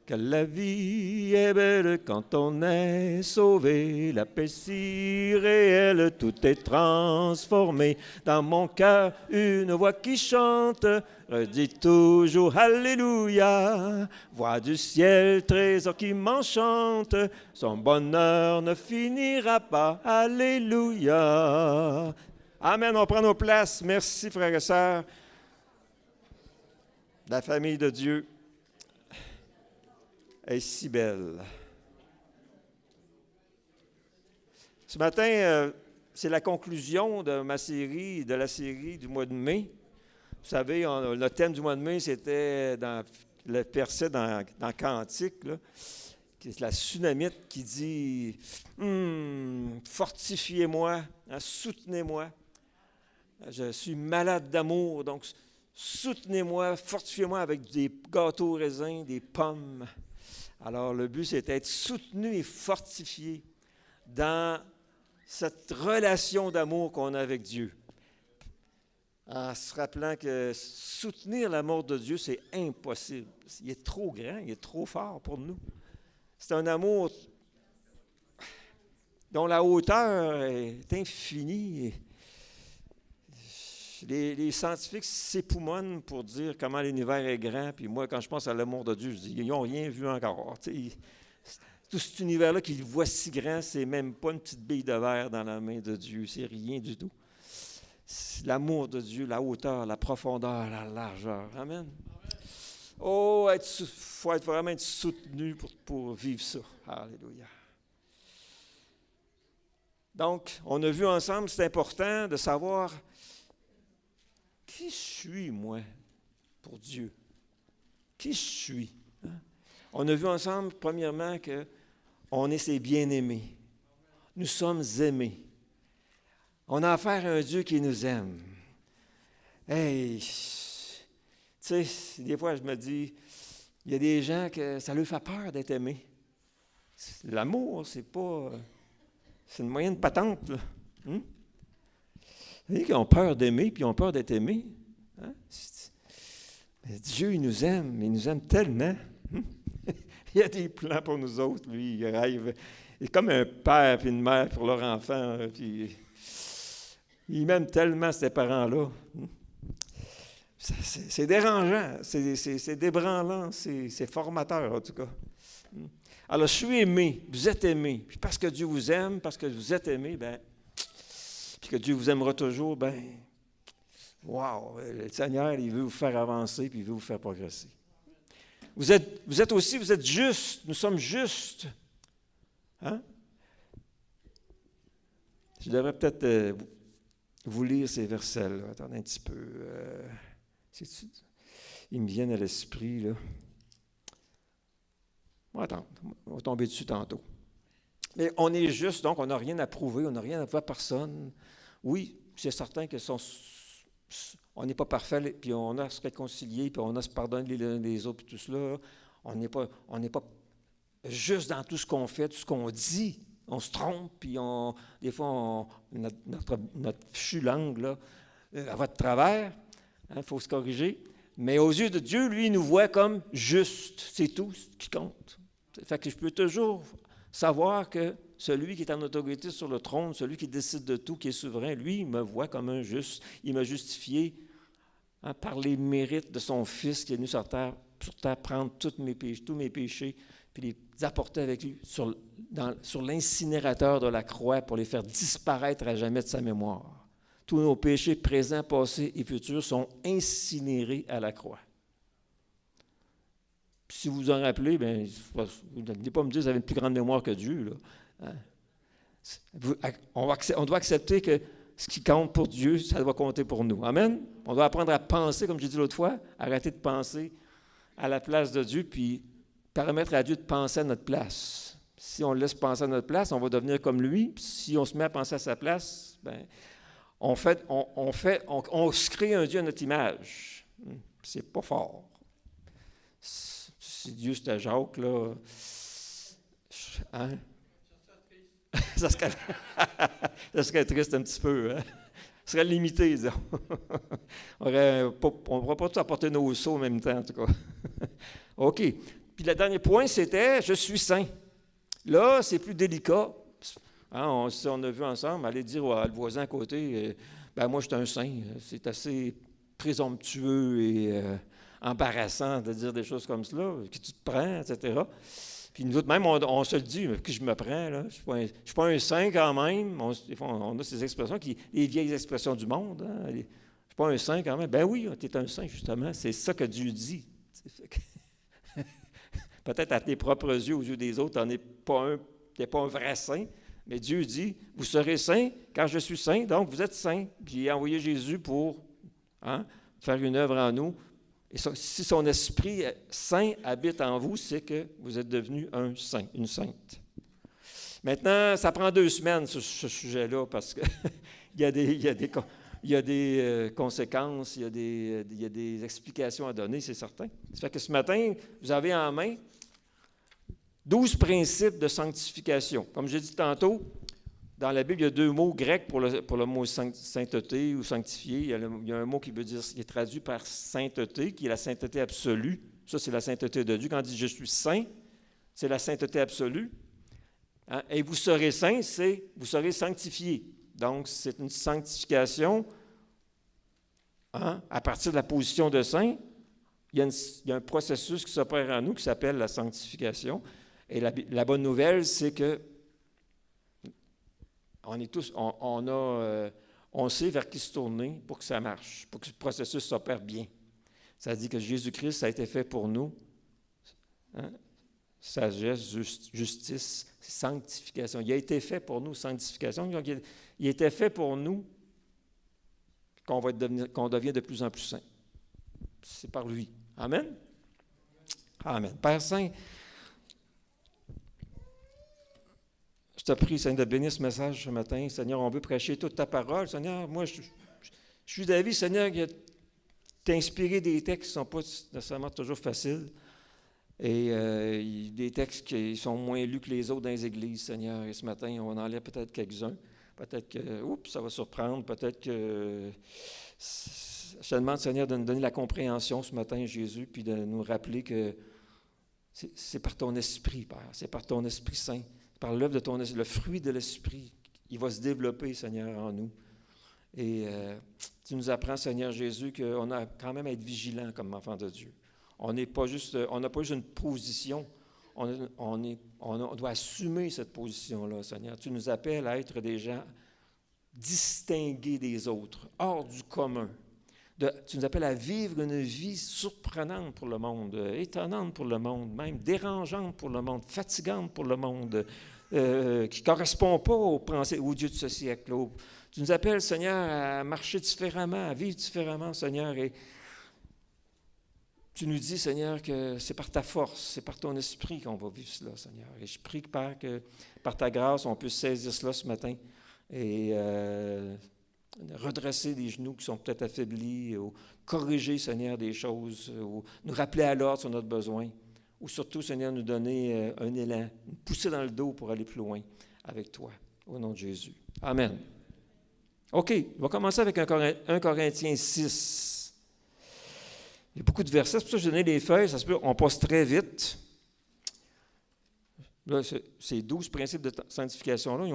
Que la vie est belle quand on est sauvé, la paix si réelle, tout est transformé. Dans mon cœur, une voix qui chante, redit toujours Alléluia. Voix du ciel, trésor qui m'enchante, son bonheur ne finira pas. Alléluia. Amen, on prend nos places. Merci, frères et sœurs, la famille de Dieu est si belle. Ce matin, c'est la conclusion de la série du mois de mai. Vous savez, le thème du mois de mai, c'était dans le verset dans Cantique, là, c'est la Sunamite qui dit « Fortifiez-moi, soutenez-moi. Je suis malade d'amour, donc soutenez-moi, fortifiez-moi avec des gâteaux au raisin, des pommes. » Alors, le but, c'est d'être soutenu et fortifié dans cette relation d'amour qu'on a avec Dieu. En se rappelant que soutenir l'amour de Dieu, c'est impossible. Il est trop grand, il est trop fort pour nous. C'est un amour dont la hauteur est infinie. Les scientifiques s'époumonnent pour dire comment l'univers est grand. Puis moi, quand je pense à l'amour de Dieu, je dis, ils n'ont rien vu encore. Tout cet univers-là qu'ils voient si grand, c'est même pas une petite bille de verre dans la main de Dieu. C'est rien du tout. C'est l'amour de Dieu, la hauteur, la profondeur, la largeur. Amen. Oh, il faut vraiment être soutenu pour vivre ça. Alléluia. Donc, on a vu ensemble, c'est important de savoir qui je suis, moi, pour Dieu. Qui je suis. Hein? On a vu ensemble, premièrement, qu'on est ses bien-aimés. Nous sommes aimés. On a affaire à un Dieu qui nous aime. Hey, tu sais, des fois, je me dis, il y a des gens que ça leur fait peur d'être aimés. L'amour, c'est pas... c'est une moyenne patente, là. Vous voyez qu'ils ont peur d'aimer, puis ils ont peur d'être aimés. Hein? Mais Dieu, il nous aime tellement. Il a des plans pour nous autres, lui, il rêve. Il est comme un père et une mère pour leur enfant, puis il m'aime tellement, ces parents-là. C'est dérangeant, c'est débranlant, c'est formateur, en tout cas. Alors, je suis aimé, vous êtes aimé. Puis parce que Dieu vous aime, parce que vous êtes aimé, bien, puis que Dieu vous aimera toujours, bien, wow, le Seigneur, il veut vous faire avancer, puis il veut vous faire progresser. Vous êtes aussi justes, nous sommes justes. Hein? Je devrais peut-être vous lire ces versets-là. Attendez un petit peu. Ils me viennent à l'esprit, là. Attends, on va tomber dessus tantôt. Mais on est juste, donc on n'a rien à prouver, on n'a rien à voir à personne. Oui, c'est certain que on n'est pas parfait, puis on a à se réconcilier, puis on a à se pardonner les uns les autres, puis tout cela. On n'est pas juste dans tout ce qu'on fait, tout ce qu'on dit. On se trompe, puis des fois, notre fichue langue, là, elle va de travers. Il faut se corriger. Mais aux yeux de Dieu, lui, il nous voit comme juste. C'est tout ce qui compte. Fait que je peux toujours savoir que celui qui est en autorité sur le trône, celui qui décide de tout, qui est souverain, lui, il me voit comme un juste. Il m'a justifié par les mérites de son Fils qui est venu sur terre prendre tous mes péchés, puis les apporter avec lui sur l'incinérateur de la croix pour les faire disparaître à jamais de sa mémoire. Tous nos péchés présents, passés et futurs sont incinérés à la croix. Puis si vous vous en rappelez, bien, vous n'allez pas me dire que vous avez une plus grande mémoire que Dieu. Là. Hein? On doit accepter que ce qui compte pour Dieu, ça doit compter pour nous. Amen? On doit apprendre à penser, comme j'ai dit l'autre fois, arrêter de penser à la place de Dieu, puis permettre à Dieu de penser à notre place. Si on le laisse penser à notre place, on va devenir comme lui. Puis si on se met à penser à sa place, bien, on se crée un Dieu à notre image. C'est pas fort. Si Dieu c'était Jacques, là, hein? Ça serait triste un petit peu. Hein? Ça serait limité, disons. On ne pourrait pas tous apporter nos seaux en même temps, en tout cas. OK. Puis le dernier point, c'était « Je suis saint ». Là, c'est plus délicat. Hein, si on a vu ensemble, aller dire au voisin à côté ben moi, je suis un saint. C'est assez présomptueux et embarrassant de dire des choses comme cela. Qui tu te prends, etc. Puis nous autres, même, on se le dit, mais qui je me prends, là? Je ne suis pas un saint quand même. Des fois, on a ces expressions, les vieilles expressions du monde. Hein? Je ne suis pas un saint quand même. Ben oui, tu es un saint, justement. C'est ça que Dieu dit. Peut-être à tes propres yeux, aux yeux des autres, tu n'es pas un vrai saint. Mais Dieu dit, vous serez saints car je suis saint, donc vous êtes saints. Puis il a envoyé Jésus pour faire une œuvre en nous. Et si son esprit saint habite en vous, c'est que vous êtes devenu un saint, une sainte. Maintenant, ça prend 2 semaines, ce sujet-là, parce qu'il y a des conséquences, il y a des explications à donner, c'est certain. Ça fait que ce matin, vous avez en main 12 principes de sanctification. Comme j'ai dit tantôt, dans la Bible, il y a 2 mots grecs pour le mot sainteté ou sanctifié. Il y a un mot qui est traduit par sainteté, qui est la sainteté absolue. Ça, c'est la sainteté de Dieu. Quand on dit « je suis saint », c'est la sainteté absolue. Hein? Et vous serez saint, c'est vous serez sanctifié. Donc, c'est une sanctification à partir de la position de saint. Il y a un processus qui s'opère en nous qui s'appelle la sanctification. Et la bonne nouvelle, c'est que on est tous, on sait vers qui se tourner pour que ça marche, pour que ce processus s'opère bien. Ça dit que Jésus-Christ a été fait pour nous. Hein? Sagesse, justice, sanctification. Il a été fait pour nous, sanctification. Il a été fait pour nous qu'on devient de plus en plus saint. C'est par lui. Amen? Amen. Père Saint, je te prie, Seigneur, de bénir ce message ce matin. Seigneur, on veut prêcher toute ta parole. Seigneur, moi, je suis d'avis, Seigneur, que tu as inspiré des textes qui ne sont pas nécessairement toujours faciles. Et des textes qui sont moins lus que les autres dans les églises, Seigneur. Et ce matin, on en lire peut-être quelques-uns. Peut-être que, ça va surprendre. Peut-être que, je te demande, Seigneur, de nous donner la compréhension ce matin, Jésus, puis de nous rappeler que c'est par ton esprit, Père. C'est par ton Esprit Saint. Par l'œuvre de ton esprit, le fruit de l'esprit, il va se développer, Seigneur, en nous. Et tu nous apprends, Seigneur Jésus, qu'on a quand même à être vigilant comme enfant de Dieu. On n'a pas juste une position, on doit assumer cette position-là, Seigneur. Tu nous appelles à être des gens distingués des autres, hors du commun. Tu nous appelles à vivre une vie surprenante pour le monde, étonnante pour le monde, même dérangeante pour le monde, fatigante pour le monde, qui ne correspond pas aux pensées, aux dieux de ce siècle. Tu nous appelles, Seigneur, à marcher différemment, à vivre différemment, Seigneur, et tu nous dis, Seigneur, que c'est par ta force, c'est par ton esprit qu'on va vivre cela, Seigneur. Et je prie, Père, que par ta grâce, on puisse saisir cela ce matin et redresser des genoux qui sont peut-être affaiblis, ou corriger, Seigneur, des choses, ou nous rappeler à l'ordre sur notre besoin, ou surtout, Seigneur, nous donner un élan, nous pousser dans le dos pour aller plus loin avec toi, au nom de Jésus. Amen. OK, on va commencer avec 1 Corinthiens 6. Il y a beaucoup de versets, c'est pour ça que j'ai donné les feuilles, ça se peut, on passe très vite. Là, ces 12 principes de sanctification-là,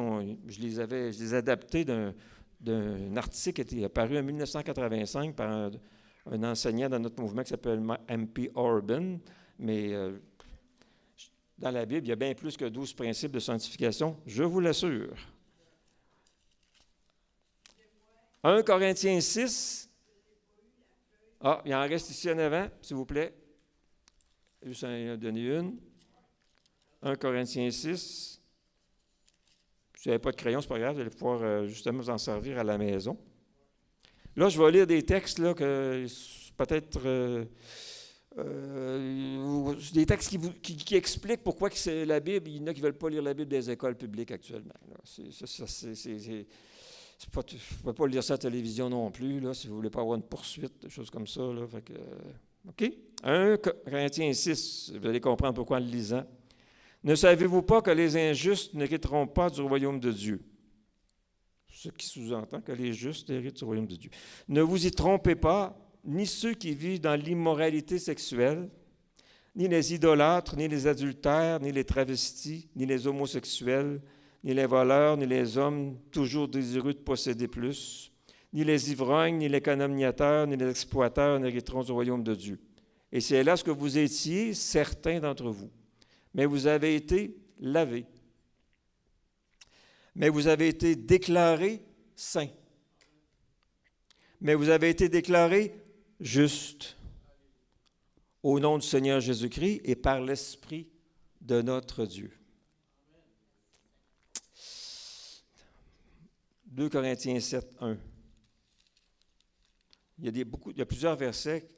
je les ai adaptés d'un article qui était apparu en 1985 par un enseignant dans notre mouvement qui s'appelle M.P. Orban. Mais dans la Bible, il y a bien plus que 12 principes de sanctification, je vous l'assure. 1 Corinthiens 6. Ah, il en reste ici en avant, s'il vous plaît. Juste en donner une. 1 Corinthiens 6. Si vous n'avez pas de crayon, ce n'est pas grave, vous allez pouvoir justement vous en servir à la maison. Là, je vais lire des textes là, que peut-être des textes qui expliquent pourquoi que c'est la Bible. Il y en a qui ne veulent pas lire la Bible des écoles publiques actuellement. Je ne peux pas lire ça à la télévision non plus, là, si vous ne voulez pas avoir une poursuite, des choses comme ça. Là, fait que, OK? 1 Corinthiens 6, vous allez comprendre pourquoi en le lisant. Ne savez-vous pas que les injustes n'hériteront pas du royaume de Dieu? Ce qui sous-entend que les justes héritent du royaume de Dieu. Ne vous y trompez pas, ni ceux qui vivent dans l'immoralité sexuelle, ni les idolâtres, ni les adultères, ni les travestis, ni les homosexuels, ni les voleurs, ni les hommes toujours désireux de posséder plus, ni les ivrognes, ni les calomniateurs, ni les exploiteurs n'hériteront du royaume de Dieu. Et c'est là ce que vous étiez, certains d'entre vous. Mais vous avez été lavés. Mais vous avez été déclarés saints. Mais vous avez été déclarés justes au nom du Seigneur Jésus-Christ et par l'Esprit de notre Dieu. 2 Corinthiens 7, 1. Il y a plusieurs versets,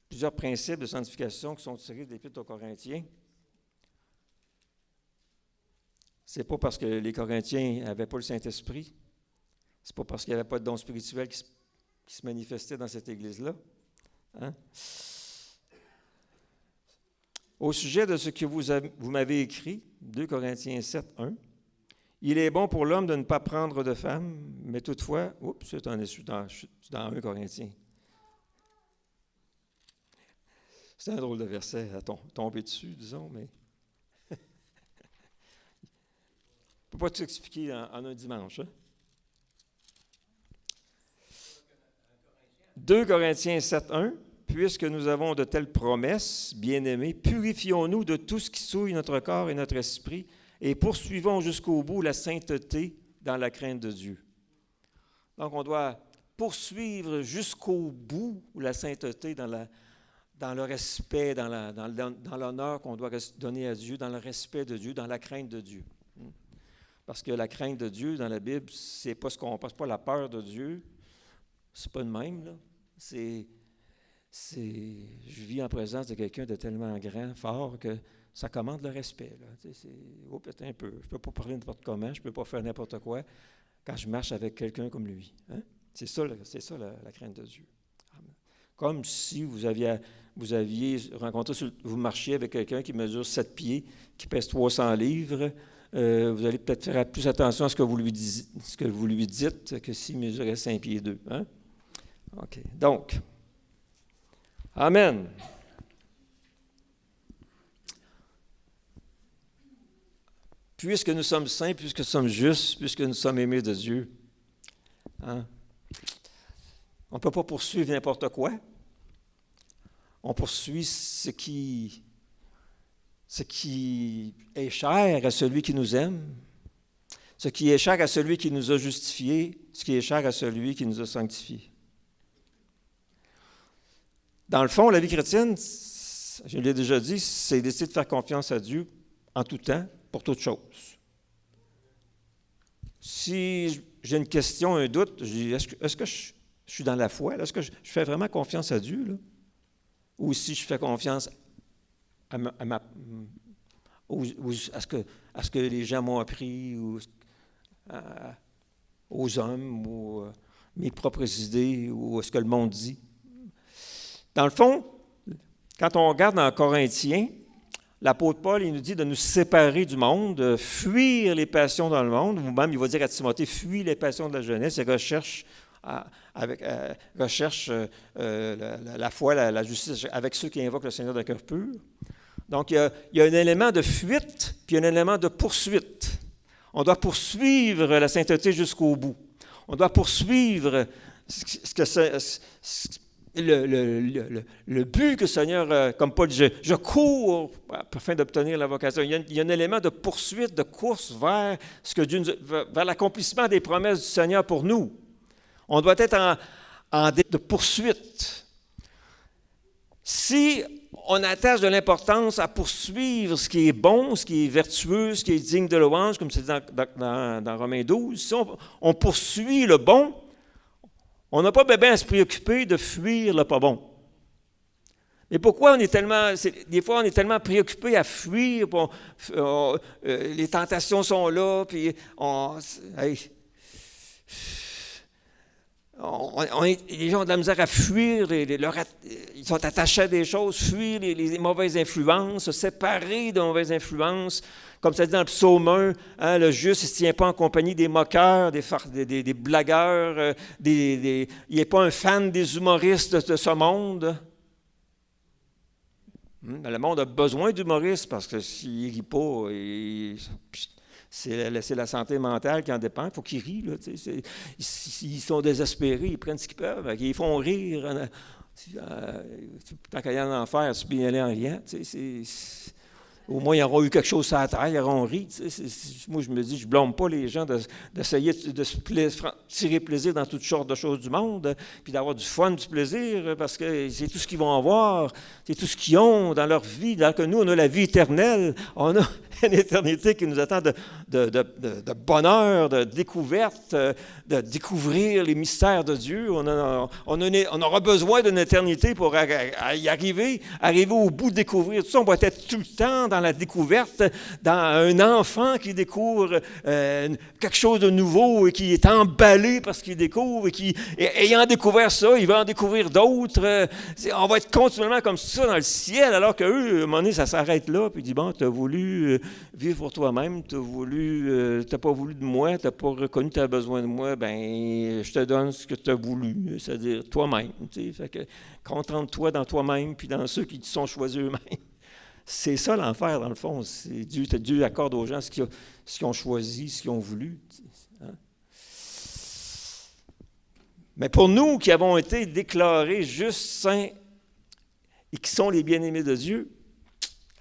plusieurs principes de sanctification qui sont tirés de l'Épître aux Corinthiens. Ce n'est pas parce que les Corinthiens n'avaient pas le Saint-Esprit, ce n'est pas parce qu'il n'y avait pas de don spirituel qui se manifestait dans cette Église-là. Hein? Au sujet de ce que vous m'avez écrit, 2 Corinthiens 7, 1, il est bon pour l'homme de ne pas prendre de femme, mais toutefois, je suis dans 1 Corinthiens. C'est un drôle de verset à tomber dessus, disons, mais je ne peux pas tout expliquer en un dimanche. Hein? 2 Corinthiens 7, 1. Puisque nous avons de telles promesses, bien-aimés, purifions-nous de tout ce qui souille notre corps et notre esprit et poursuivons jusqu'au bout la sainteté dans la crainte de Dieu. Donc, on doit poursuivre jusqu'au bout la sainteté dans le respect, dans l'honneur qu'on doit donner à Dieu, dans le respect de Dieu, dans la crainte de Dieu. Parce que la crainte de Dieu, dans la Bible, c'est pas pas la peur de Dieu, c'est pas de même, là. Je vis en présence de quelqu'un de tellement grand, fort, que ça commande le respect. Là. Peut-être un peu. Je ne peux pas parler n'importe comment, je ne peux pas faire n'importe quoi quand je marche avec quelqu'un comme lui. Hein? C'est ça la crainte de Dieu. Amen. Comme si vous aviez rencontré, vous marchiez avec quelqu'un qui mesure 7 pieds, qui pèse 300 livres, vous allez peut-être faire plus attention à ce que vous lui dites que s'il mesurait 5 pieds 2. Hein? OK. Donc, amen. Puisque nous sommes saints, puisque nous sommes justes, puisque nous sommes aimés de Dieu, hein? On ne peut pas poursuivre n'importe quoi. On poursuit ce qui est cher à celui qui nous aime, ce qui est cher à celui qui nous a justifiés, ce qui est cher à celui qui nous a sanctifiés. Dans le fond, la vie chrétienne, je l'ai déjà dit, c'est d'essayer de faire confiance à Dieu en tout temps, pour toutes choses. Si j'ai une question, un doute, je dis, est-ce que je suis dans la foi? Est-ce que je fais vraiment confiance à Dieu? Là? Ou si je fais confiance à ce que les gens m'ont appris, ou aux hommes, ou mes propres idées, ou à ce que le monde dit? Dans le fond, quand on regarde dans Corinthiens, l'apôtre Paul, il nous dit de nous séparer du monde, de fuir les passions dans le monde. Ou même, il va dire à Timothée, fuis les passions de la jeunesse et recherche la foi, la justice avec ceux qui invoquent le Seigneur d'un cœur pur. Donc, il y a un élément de fuite, puis un élément de poursuite. On doit poursuivre la sainteté jusqu'au bout. On doit poursuivre le but que le Seigneur, comme Paul dit, je cours afin d'obtenir la vocation. Il y a un élément de poursuite, de course vers vers l'accomplissement des promesses du Seigneur pour nous. On doit être en de poursuite. Si on attache de l'importance à poursuivre ce qui est bon, ce qui est vertueux, ce qui est digne de louange, comme c'est dit dans Romains 12, si on poursuit le bon, on n'a pas bien à se préoccuper de fuir le pas bon. Mais pourquoi des fois on est tellement préoccupé à fuir, les tentations sont là, puis les gens ont de la misère à fuir, ils sont attachés à des choses, fuir les mauvaises influences, se séparer de mauvaises influences. Comme ça dit dans le psaume 1, hein, le juste ne se tient pas en compagnie des moqueurs, des blagueurs, il n'est pas un fan des humoristes de ce monde. Le monde a besoin d'humoristes parce que s'il ne rit pas, c'est la santé mentale qui en dépend. Il faut qu'ils rient. Là, s'ils sont désespérés, ils prennent ce qu'ils peuvent. Ils font rire. Tant qu'il y a en enfer, tu peux y aller en riant. Au moins, ils auront eu quelque chose à la terre, ils auront ri. Moi, je me dis, je ne blâme pas les gens d'essayer de se tirer plaisir dans toutes sortes de choses du monde, puis d'avoir du fun, du plaisir, parce que c'est tout ce qu'ils vont avoir, c'est tout ce qu'ils ont dans leur vie. Alors que nous, on a la vie éternelle, on a une éternité qui nous attend de bonheur, de découverte, de découvrir les mystères de Dieu. On aura besoin d'une éternité pour y arriver au bout de découvrir tout ça. On va être tout le temps dans la découverte, dans un enfant qui découvre quelque chose de nouveau et qui est emballé parce qu'il découvre et ayant découvert ça, il va en découvrir d'autres. On va être continuellement comme ça dans le ciel, alors qu'eux, à un moment donné, ça s'arrête là, puis il dit, bon, tu as voulu vivre pour toi-même, tu n'as pas voulu de moi, tu n'as pas reconnu que tu as besoin de moi, ben je te donne ce que tu as voulu, c'est-à-dire toi-même. Fait que contente-toi dans toi-même, puis dans ceux qui te sont choisis eux-mêmes. C'est ça l'enfer, dans le fond. C'est Dieu accorde aux gens ce qu'ils ont choisi, ce qu'ils ont voulu. Hein? Mais pour nous qui avons été déclarés justes, saints, et qui sont les bien-aimés de Dieu,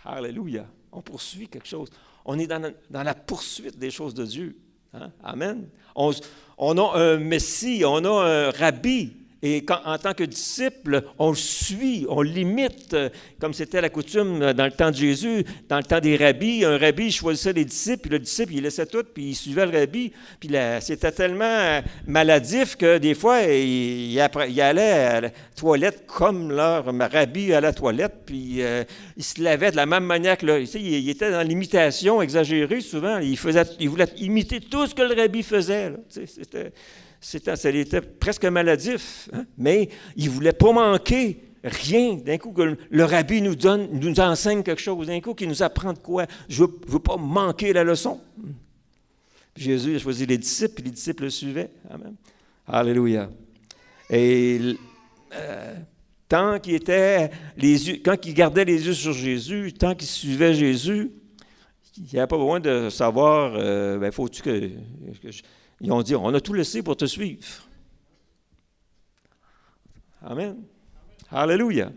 alléluia, on poursuit quelque chose. On est dans la poursuite des choses de Dieu. Hein? Amen. On a un Messie, on a un Rabbi. Et en tant que disciple, on le suit, on l'imite, comme c'était la coutume dans le temps de Jésus, dans le temps des rabbis. Un rabbi choisissait les disciples, puis le disciple, il laissait tout, puis il suivait le rabbi. Puis c'était tellement maladif que des fois, il allait à la toilette comme leur rabbi à la toilette, puis il se lavait de la même manière que leur. Il était dans l'imitation exagérée souvent. Il voulait imiter tout ce que le rabbi faisait. Là, ça était presque maladif, hein? Mais il ne voulait pas manquer rien. D'un coup, que le rabbi nous enseigne quelque chose. D'un coup, qu'il nous apprend de quoi. Je ne veux pas manquer la leçon. Puis Jésus a choisi les disciples, puis les disciples le suivaient. Amen. Alléluia. Et tant qu'il était quand il gardait les yeux sur Jésus, tant qu'il suivait Jésus, il n'y avait pas besoin de savoir, faut-tu que ils ont dit, on a tout laissé pour te suivre. Amen. Alléluia.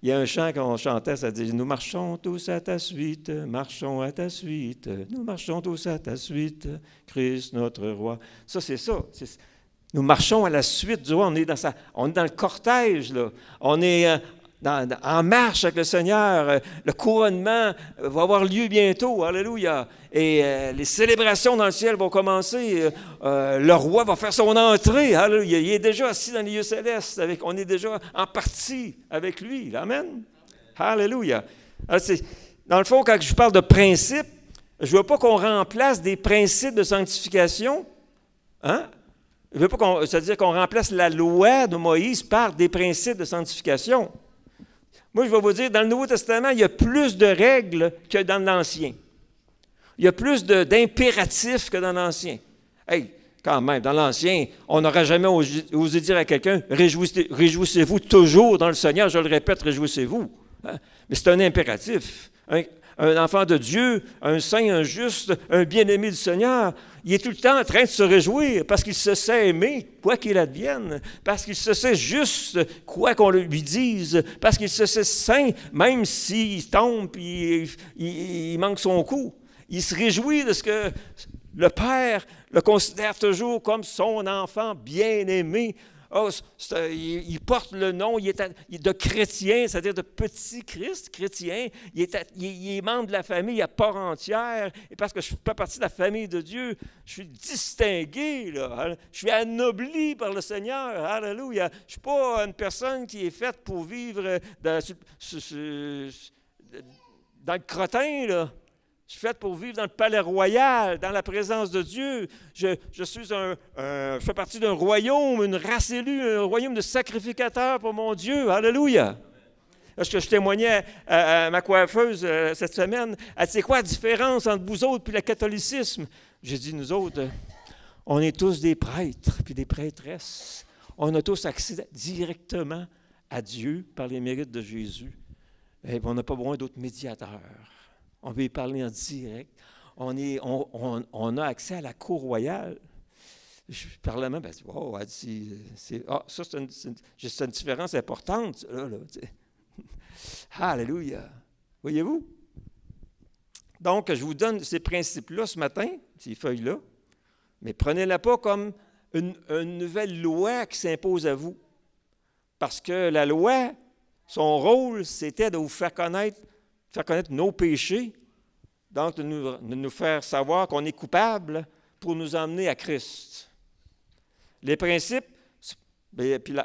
Il y a un chant qu'on chantait, ça dit, nous marchons tous à ta suite, marchons à ta suite, nous marchons tous à ta suite, Christ notre roi. Ça, c'est ça. Nous marchons à la suite du roi, on est dans le cortège, là. On est en marche avec le Seigneur. Le couronnement va avoir lieu bientôt. Alléluia. Et les célébrations dans le ciel vont commencer. Le roi va faire son entrée. Alléluia. Il est déjà assis dans les lieux célestes. On est déjà en partie avec lui. Amen. Alléluia. Alors, dans le fond, quand je parle de principes, je ne veux pas qu'on remplace des principes de sanctification. Hein? Je veux pas c'est-à-dire qu'on remplace la loi de Moïse par des principes de sanctification. Moi, je vais vous dire, dans le Nouveau Testament, il y a plus de règles que dans l'Ancien. Il y a plus d'impératifs que dans l'Ancien. Hey, quand même, dans l'Ancien, on n'aurait jamais osé dire à quelqu'un « Réjouissez-vous toujours dans le Seigneur », je le répète, « Réjouissez-vous hein? ». Mais c'est un impératif. Un enfant de Dieu, un saint, un juste, un bien-aimé du Seigneur, il est tout le temps en train de se réjouir parce qu'il se sait aimer, quoi qu'il advienne, parce qu'il se sait juste, quoi qu'on lui dise, parce qu'il se sait saint, même s'il tombe et il manque son coup. Il se réjouit de ce que le Père le considère toujours comme son enfant bien-aimé. Oh, il porte le nom il est de chrétien, c'est-à-dire de petit Christ chrétien. Il est membre de la famille à part entière. Et parce que je fais partie de la famille de Dieu, je suis distingué. Là. Je suis anobli par le Seigneur. Alléluia. Je ne suis pas une personne qui est faite pour vivre dans le crottin, là. Je suis fait pour vivre dans le palais royal, dans la présence de Dieu. Je fais partie d'un royaume, une race élue, un royaume de sacrificateurs pour mon Dieu. Alléluia. Lorsque je témoignais à ma coiffeuse cette semaine, elle dit, c'est quoi la différence entre vous autres et le catholicisme? J'ai dit, nous autres, on est tous des prêtres puis des prêtresses. On a tous accès directement à Dieu par les mérites de Jésus. Et on n'a pas besoin d'autres médiateurs. On peut y parler en direct. On a accès à la cour royale. Je parlais même, ben, wow, elle dit, ça, c'est une différence importante. Là, Alléluia. Voyez-vous? Donc, je vous donne ces principes-là ce matin, ces feuilles-là, mais prenez-la pas comme une nouvelle loi qui s'impose à vous. Parce que la loi, son rôle, c'était de vous faire connaître nos péchés, donc de nous faire savoir qu'on est coupable pour nous emmener à Christ. Les principes,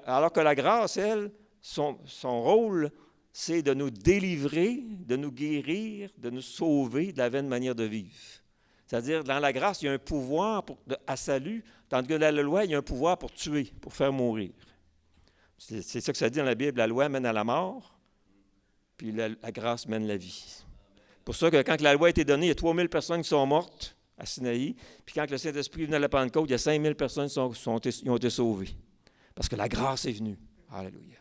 alors que la grâce, elle, son rôle, c'est de nous délivrer, de nous guérir, de nous sauver de la vaine manière de vivre. C'est-à-dire, dans la grâce, il y a un pouvoir à salut, tandis que dans la loi, il y a un pouvoir pour tuer, pour faire mourir. C'est ça que ça dit dans la Bible, la loi mène à la mort, puis la grâce mène à la vie. C'est pour ça que quand la loi a été donnée, il y a 3000 personnes qui sont mortes à Sinaï, puis quand le Saint-Esprit est venu à la Pentecôte, il y a 5000 personnes qui ont été sauvées. Parce que la grâce est venue. Alléluia.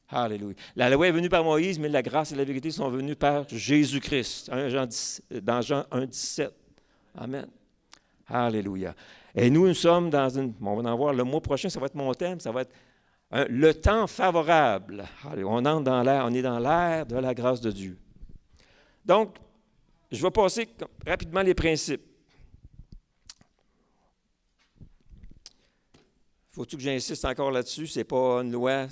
Alléluia. La loi est venue par Moïse, mais la grâce et la vérité sont venues par Jésus-Christ. Dans Jean 1,17. Amen. Alléluia. Et nous sommes on va en voir le mois prochain, ça va être mon thème, ça va être le temps favorable. On est dans l'ère de la grâce de Dieu. Donc, je vais passer rapidement les principes. Faut-tu que j'insiste encore là-dessus? Ce n'est pas une loi.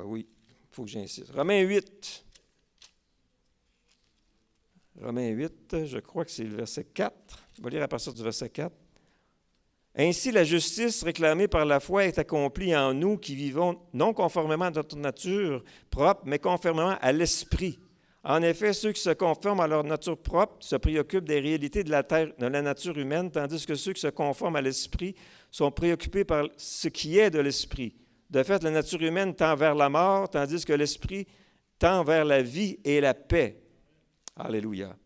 Oui, il faut que j'insiste. Romains 8. Romains 8, je crois que c'est le verset 4. On va lire à partir du verset 4. Ainsi, la justice réclamée par la foi est accomplie en nous qui vivons non conformément à notre nature propre, mais conformément à l'esprit. En effet, ceux qui se conforment à leur nature propre se préoccupent des réalités de la nature humaine, tandis que ceux qui se conforment à l'esprit sont préoccupés par ce qui est de l'esprit. De fait, la nature humaine tend vers la mort, tandis que l'esprit tend vers la vie et la paix. Alléluia.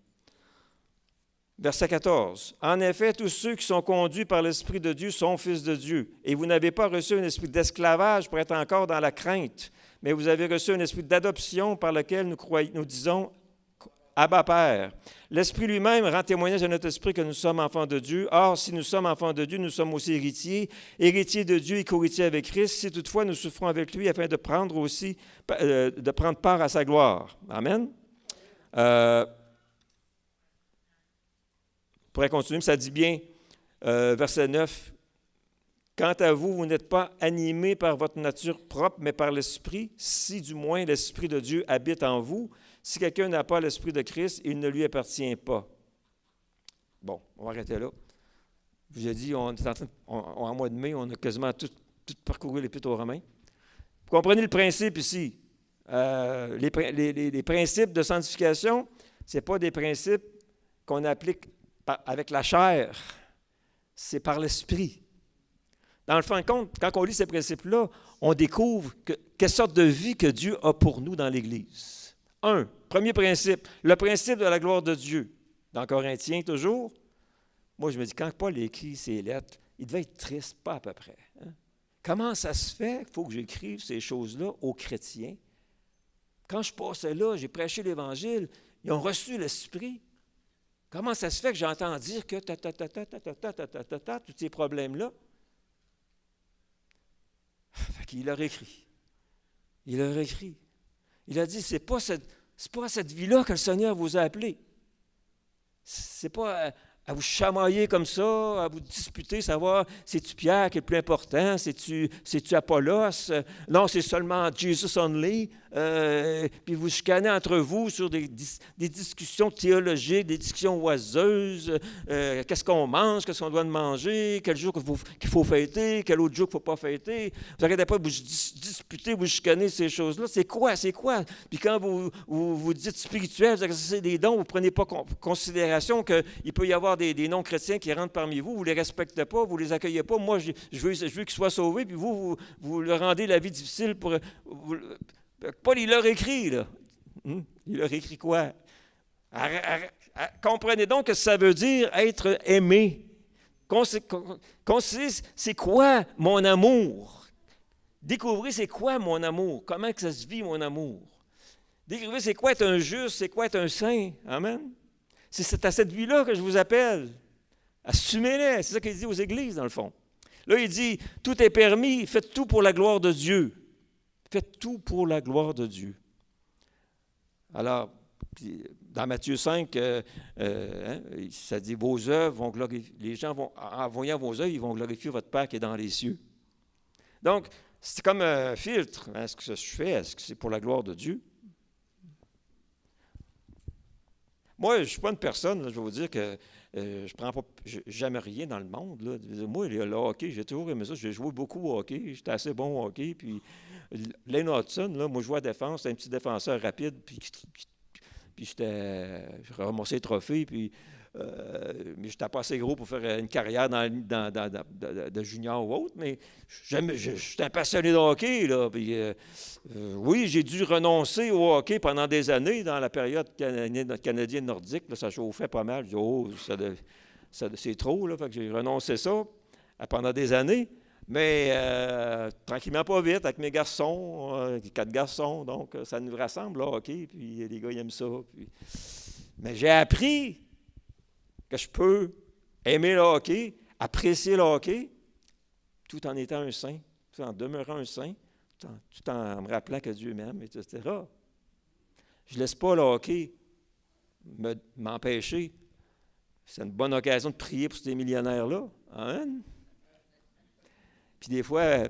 Verset 14. En effet, tous ceux qui sont conduits par l'Esprit de Dieu sont fils de Dieu. Et vous n'avez pas reçu un esprit d'esclavage pour être encore dans la crainte, mais vous avez reçu un esprit d'adoption par lequel nous disons « Abba, Père ». L'Esprit lui-même rend témoignage à notre esprit que nous sommes enfants de Dieu. Or, si nous sommes enfants de Dieu, nous sommes aussi héritiers, héritiers de Dieu et co-héritiers avec Christ, si toutefois nous souffrons avec lui afin de prendre part à sa gloire. Amen. On pourrait continuer, mais ça dit bien, verset 9, « Quant à vous, vous n'êtes pas animés par votre nature propre, mais par l'Esprit, si du moins l'Esprit de Dieu habite en vous. Si quelqu'un n'a pas l'Esprit de Christ, il ne lui appartient pas. » Bon, on va arrêter là. Je vous ai dit, en mois de mai, on a quasiment tout parcouru l'Épître aux Romains. Vous comprenez le principe ici. Les principes de sanctification, ce n'est pas des principes qu'on applique avec la chair, c'est par l'esprit. Dans le fin de compte, quand on lit ces principes-là, on découvre quelle sorte de vie que Dieu a pour nous dans l'Église. Premier principe, le principe de la gloire de Dieu. Dans Corinthiens, toujours, moi je me dis, quand Paul écrit ces lettres, il devait être triste, pas à peu près. Hein? Comment ça se fait qu'il faut que j'écrive ces choses-là aux chrétiens? Quand je passais là, j'ai prêché l'Évangile, ils ont reçu l'Esprit. Comment ça se fait que j'entends dire que tous ces problèmes-là? Fait qu'il leur écrit. Il leur écrit. Il a dit, c'est pas à cette vie-là que le Seigneur vous a appelé. C'est pas à vous chamailler comme ça, à vous disputer, savoir c'est-tu Pierre qui est le plus important, c'est-tu Apollos, non, c'est seulement Jesus only, puis vous chicanez entre vous sur des discussions théologiques, des discussions oiseuses, qu'est-ce qu'on mange, qu'est-ce qu'on doit manger, quel jour qu'il faut fêter, quel autre jour qu'il ne faut pas fêter. Vous n'arrêtez pas de vous disputer, vous chicaner ces choses-là. C'est quoi? Puis quand vous dites spirituel, vous exercez des dons, vous ne prenez pas en considération qu'il peut y avoir des non-chrétiens qui rentrent parmi vous, vous ne les respectez pas, vous ne les accueillez pas. Moi, je veux qu'ils soient sauvés, puis vous leur rendez la vie difficile pour... Paul, il leur écrit, là. Il leur écrit quoi? Comprenez donc que ça veut dire être aimé. C'est quoi mon amour? Découvrez c'est quoi mon amour? Comment que ça se vit, mon amour? Décrivez c'est quoi être un juste, c'est quoi être un saint. Amen. C'est à cette vie-là que je vous appelle. Assumez-les. C'est ça qu'il dit aux églises, dans le fond. Là, il dit, tout est permis, faites tout pour la gloire de Dieu. Faites tout pour la gloire de Dieu. Alors, dans Matthieu 5, ça dit, vos œuvres vont glorifier, les gens vont, en voyant vos œuvres, ils vont glorifier votre Père qui est dans les cieux. Donc, c'est comme un filtre. Est-ce que ce que je fais, est-ce que c'est pour la gloire de Dieu? Moi, je ne suis pas une personne, là, je vais vous dire que je ne prends pas jamais rien dans le monde. Là. Moi, le hockey, j'ai toujours aimé ça. J'ai joué beaucoup au hockey. J'étais assez bon au hockey. Puis, Lane Hudson, là, moi, je jouais à défense. C'était un petit défenseur rapide. Puis je ramassais les trophées. Puis, mais je n'étais pas assez gros pour faire une carrière de junior ou autre. Mais j'étais passionné de hockey. Là, puis, oui, j'ai dû renoncer au hockey pendant des années dans la période canadienne nordique. Là, ça chauffait pas mal. Je dis, oh, c'est trop. Là, fait que j'ai renoncé ça pendant des années. Mais tranquillement, pas vite, avec mes garçons, 4 garçons. Donc, ça nous rassemble, le hockey. Puis les gars, ils aiment ça. Mais j'ai appris que je peux aimer le hockey, apprécier le hockey, tout en étant un saint, tout en demeurant un saint, tout en me rappelant que Dieu m'aime, etc. Je ne laisse pas le hockey m'empêcher. C'est une bonne occasion de prier pour ces millionnaires-là. Amen. Puis des fois,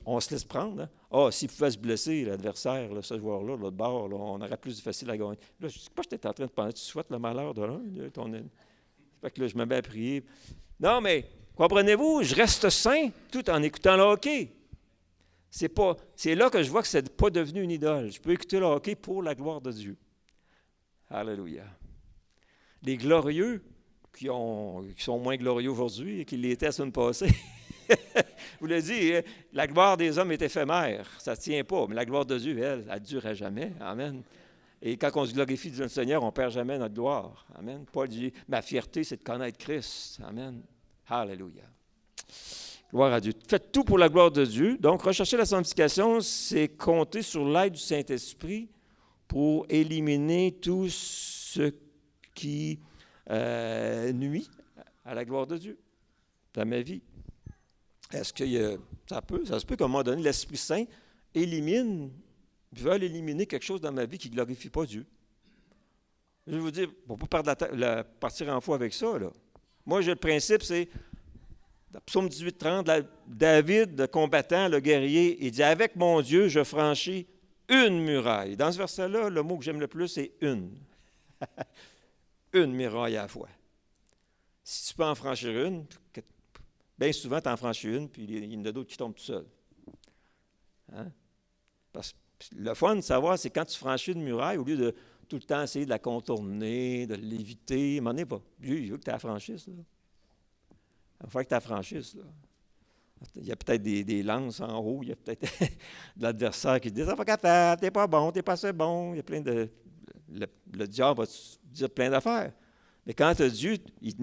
on se laisse prendre. S'il pouvait se blesser, l'adversaire, là, ce joueur-là, l'autre bord, là, on aurait plus facile à gagner. Là, je ne sais pas, j'étais en train de penser, tu souhaites le malheur de l'un. Fait que là, je me mets à prier. Non, mais, comprenez-vous, je reste sain tout en écoutant le hockey. C'est là que je vois que ce n'est pas devenu une idole. Je peux écouter le hockey pour la gloire de Dieu. Alléluia. Les glorieux, qui sont moins glorieux aujourd'hui et qui l'étaient la semaine passée, vous l'avez dit, la gloire des hommes est éphémère, ça ne tient pas, mais la gloire de Dieu, elle dure à jamais. Amen. Et quand on se glorifie du Seigneur, on ne perd jamais notre gloire. Amen. Paul dit, ma fierté, c'est de connaître Christ. Amen. Alléluia. Gloire à Dieu. Faites tout pour la gloire de Dieu. Donc, rechercher la sanctification, c'est compter sur l'aide du Saint-Esprit pour éliminer tout ce qui nuit à la gloire de Dieu dans ma vie. Est-ce que ça se peut qu'à un moment donné, l'Esprit Saint veulent éliminer quelque chose dans ma vie qui ne glorifie pas Dieu? Je vais vous dire, on ne peut pas partir en foi avec ça. Là. Moi, j'ai le principe, c'est, dans Psaume 18-30, David, le combattant, le guerrier, il dit, « Avec mon Dieu, je franchis une muraille. » Dans ce verset-là, le mot que j'aime le plus, c'est « une ». Une muraille à la fois. Si tu peux en franchir une, bien souvent, tu en franchis une, puis il y en a d'autres qui tombent tout seuls. Hein? Parce que le fun de savoir, c'est quand tu franchis une muraille, au lieu de tout le temps essayer de la contourner, de l'éviter, à un moment donné, Dieu, il veut que tu la franchisses. Là. Il va falloir que tu la franchisses. Là. Il y a peut-être des lances en haut, il y a peut-être de l'adversaire qui dit « Ça va pas capable, t'es pas bon, t'es pas assez bon. » Il y a plein de... Le diable va te dire plein d'affaires. Mais quand Dieu, il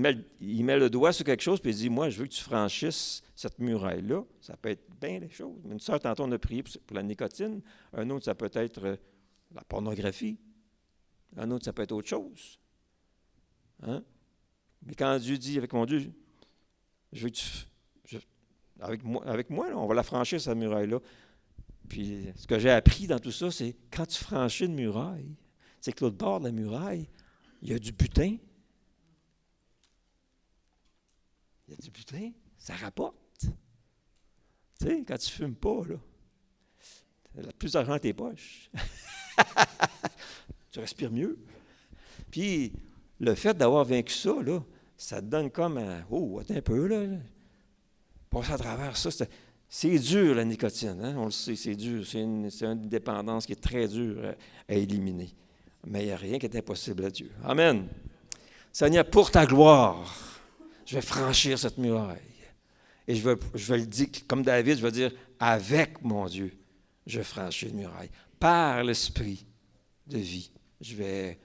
met le doigt sur quelque chose et il dit, moi, je veux que tu franchisses cette muraille-là. Ça peut être bien des choses. Une sœur, tantôt, on a prié pour la nicotine. Un autre, ça peut être la pornographie. Un autre, ça peut être autre chose. Hein? Mais quand Dieu dit, avec mon Dieu, je veux que avec moi là, on va la franchir, cette muraille-là. Puis, ce que j'ai appris dans tout ça, c'est quand tu franchis une muraille, c'est que l'autre bord de la muraille, il y a du butin. Il y a du butin, ça rapporte. Tu sais, quand tu ne fumes pas, là, tu as plus d'argent dans tes poches. Tu respires mieux. Puis, le fait d'avoir vaincu ça, là, ça te donne comme un « Oh, attends un peu, là. » Passer à travers ça, c'est dur, la nicotine. Hein? On le sait, c'est dur. C'est une dépendance qui est très dure à éliminer. Mais il n'y a rien qui est impossible à Dieu. Amen. Seigneur, pour ta gloire, je vais franchir cette muraille. Et je vais le dire, comme David, je vais dire, avec mon Dieu, je franchis une muraille. Par l'esprit de vie, je vais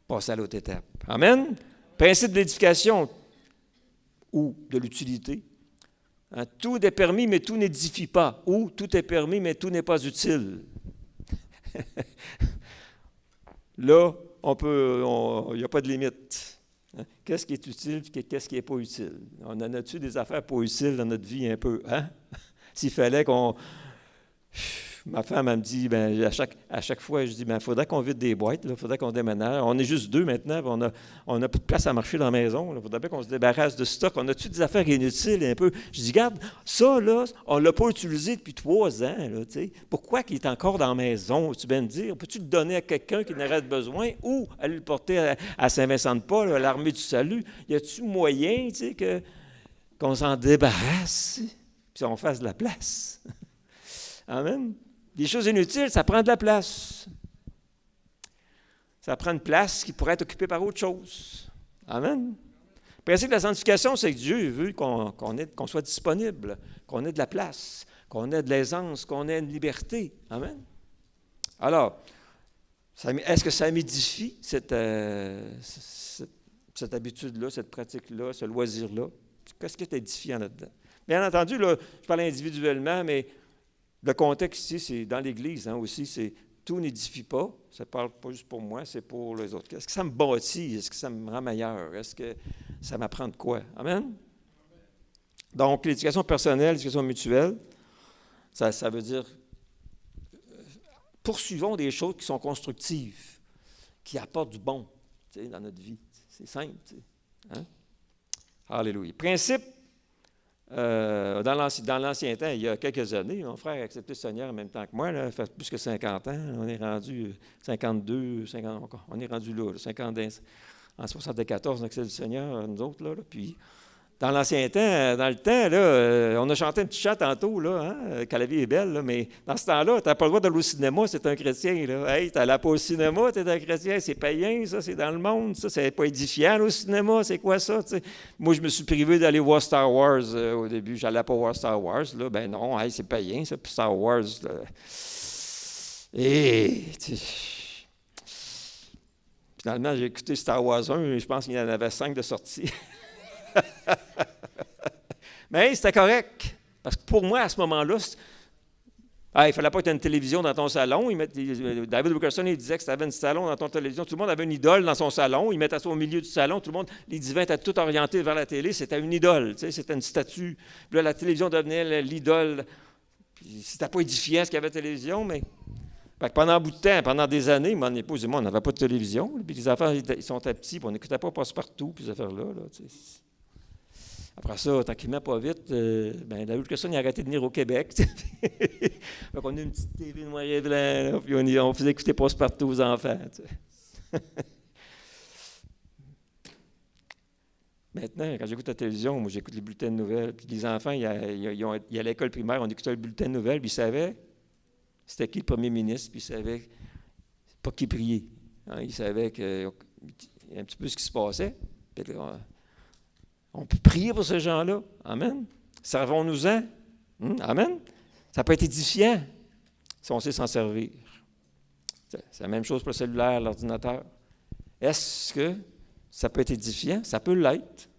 passer à l'autre étape. Amen. Principe de l'édification ou de l'utilité. Hein, tout est permis, mais tout n'édifie pas. Ou tout est permis, mais tout n'est pas utile. là, il n'y a pas de limite. Hein? Qu'est-ce qui est utile et qu'est-ce qui n'est pas utile? On en a-tu des affaires pas utiles dans notre vie un peu? Hein? S'il fallait qu'on... Ma femme, elle me dit, ben, à chaque fois, je dis, il faudrait qu'on vide des boîtes, il faudrait qu'on déménage. On est juste deux maintenant, on a plus de place à marcher dans la maison. Il faudrait bien qu'on se débarrasse de stock. On a-tu des affaires inutiles un peu? Je dis, regarde, ça, là, on ne l'a pas utilisé depuis 3 ans. Là, pourquoi il est encore dans la maison? Tu viens de dire, peux-tu le donner à quelqu'un qui n'aurait besoin ou aller le porter à Saint-Vincent-de-Paul, à l'Armée du Salut? Y a-tu moyen qu'on s'en débarrasse, puis on fasse de la place? Amen. Des choses inutiles, ça prend de la place. Ça prend une place qui pourrait être occupée par autre chose. Amen. Le principe de la sanctification, c'est que Dieu veut qu'on soit disponible, qu'on ait de la place, qu'on ait de l'aisance, qu'on ait une liberté. Amen. Alors, est-ce que ça m'édifie, cette habitude-là, cette pratique-là, ce loisir-là? Qu'est-ce qui est édifiant là-dedans? Bien entendu, là, je parle individuellement, mais le contexte ici, c'est dans l'Église aussi, c'est tout n'édifie pas. Ça ne parle pas juste pour moi, c'est pour les autres. Est-ce que ça me bâtit? Est-ce que ça me rend meilleur? Est-ce que ça m'apprend de quoi? Amen? Donc, l'éducation personnelle, l'éducation mutuelle, ça veut dire poursuivons des choses qui sont constructives, qui apportent du bon dans notre vie. C'est simple. Hein? Alléluia. Principe. Dans l'ancien temps, il y a quelques années, mon frère a accepté le Seigneur en même temps que moi, là, ça fait plus que 50 ans. On est rendu 52, 50, on est rendu là, 50, en 74, on a accepté le Seigneur, nous autres. Là, puis, dans l'ancien temps, dans le temps, là, on a chanté un petit chant tantôt, là, hein, que la vie est belle, là, mais dans ce temps-là, tu n'as pas le droit d'aller au cinéma, c'est un chrétien. Là. Hey, tu n'allais pas au cinéma, tu es un chrétien, c'est païen, ça, c'est dans le monde, ça, c'est pas édifiant au cinéma, c'est quoi ça? T'sais? Moi, je me suis privé d'aller voir Star Wars au début, je n'allais pas voir Star Wars, là, ben non, hey, c'est païen, ça, puis Star Wars. Là. Et finalement, j'ai écouté Star Wars 1, et je pense qu'il y en avait 5 de sortie. Mais c'était correct. Parce que pour moi, à ce moment-là, il ne fallait pas que tu aies une télévision dans ton salon. David Wilkerson, il disait que si tu avais un salon dans ton télévision, tout le monde avait une idole dans son salon. Il mettait ça au milieu du salon. Tout le monde, les divins étaient tout orientés vers la télé. C'était une idole. C'était une statue. Puis là, la télévision devenait l'idole. Puis c'était pas édifiant ce qu'il y avait à la télévision, mais... pendant un bout de temps, pendant des années, mon épouse et moi, on n'avait pas de télévision. Puis les enfants, ils sont très petits, puis on n'écoutait pas Passe-Partout, puis ces affaires-là. Après ça, tranquillement, pas vite, David Wilkerson, il a arrêté de venir au Québec. Donc, on a une petite TV noir et blanc, là, puis on faisait écouter Passe-Partout aux enfants. Maintenant, quand j'écoute la télévision, moi, j'écoute les bulletins de nouvelles. Puis les enfants, il y a l'école primaire, on écoutait le bulletin de nouvelles, puis ils savaient c'était qui le premier ministre, puis ils savaient pas qui prier. Hein, ils savaient un petit peu ce qui se passait. Puis on peut prier pour ces gens-là. Amen. Servons-nous-en. Amen. Ça peut être édifiant si on sait s'en servir. C'est la même chose pour le cellulaire, l'ordinateur. Est-ce que ça peut être édifiant? Ça peut l'être.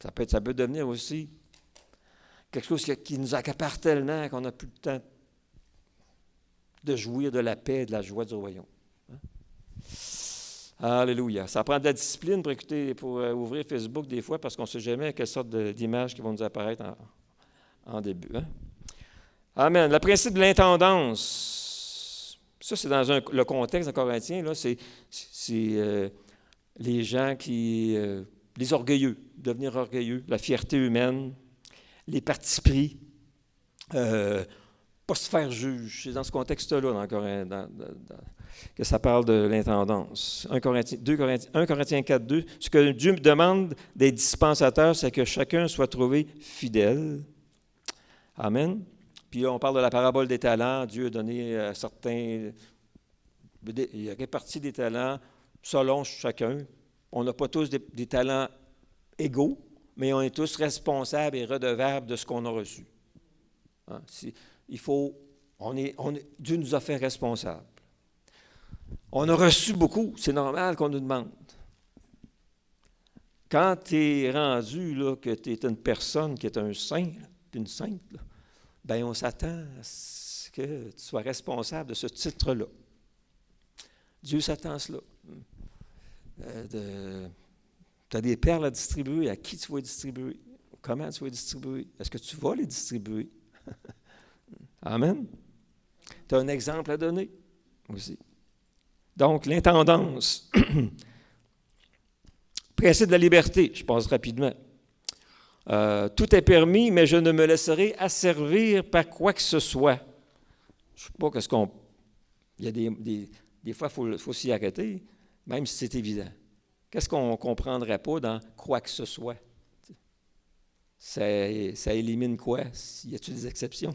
Ça peut devenir aussi quelque chose qui nous accapare tellement qu'on n'a plus le temps de jouir de la paix et de la joie du royaume. Hein? Alléluia. Ça prend de la discipline pour ouvrir Facebook des fois parce qu'on ne sait jamais quelle sorte d'images qui vont nous apparaître en début. Hein? Amen. Le principe de l'intendance. Ça, c'est dans le contexte de Corinthiens. Là, c'est les gens les orgueilleux, devenir orgueilleux, la fierté humaine, les partis pris, pas se faire juge. C'est dans ce contexte-là que ça parle de l'intendance. 1 Corinthiens 4.2, ce que Dieu me demande des dispensateurs, c'est que chacun soit trouvé fidèle. Amen. Puis là, on parle de la parabole des talents. Dieu a donné à certains, il a réparti des talents selon chacun. On n'a pas tous des talents égaux, mais on est tous responsables et redevables de ce qu'on a reçu. Hein? Dieu nous a fait responsables. On a reçu beaucoup, c'est normal qu'on nous demande. Quand tu es rendu là, que tu es une personne qui est un saint, une sainte, là, bien on s'attend à ce que tu sois responsable de ce titre-là. Dieu s'attend à cela. Tu as des perles à distribuer. À qui tu vas les distribuer? Comment tu vas les distribuer? Est-ce que tu vas les distribuer? Amen. Tu as un exemple à donner aussi. Donc, l'intendance. Principe de la liberté, je passe rapidement. Tout est permis, mais je ne me laisserai asservir par quoi que ce soit. Je ne sais pas qu'est-ce qu'on... Il y a des fois, il faut s'y arrêter, même si c'est évident. Qu'est-ce qu'on ne comprendrait pas dans quoi que ce soit? Ça élimine quoi? Y a-t-il des exceptions?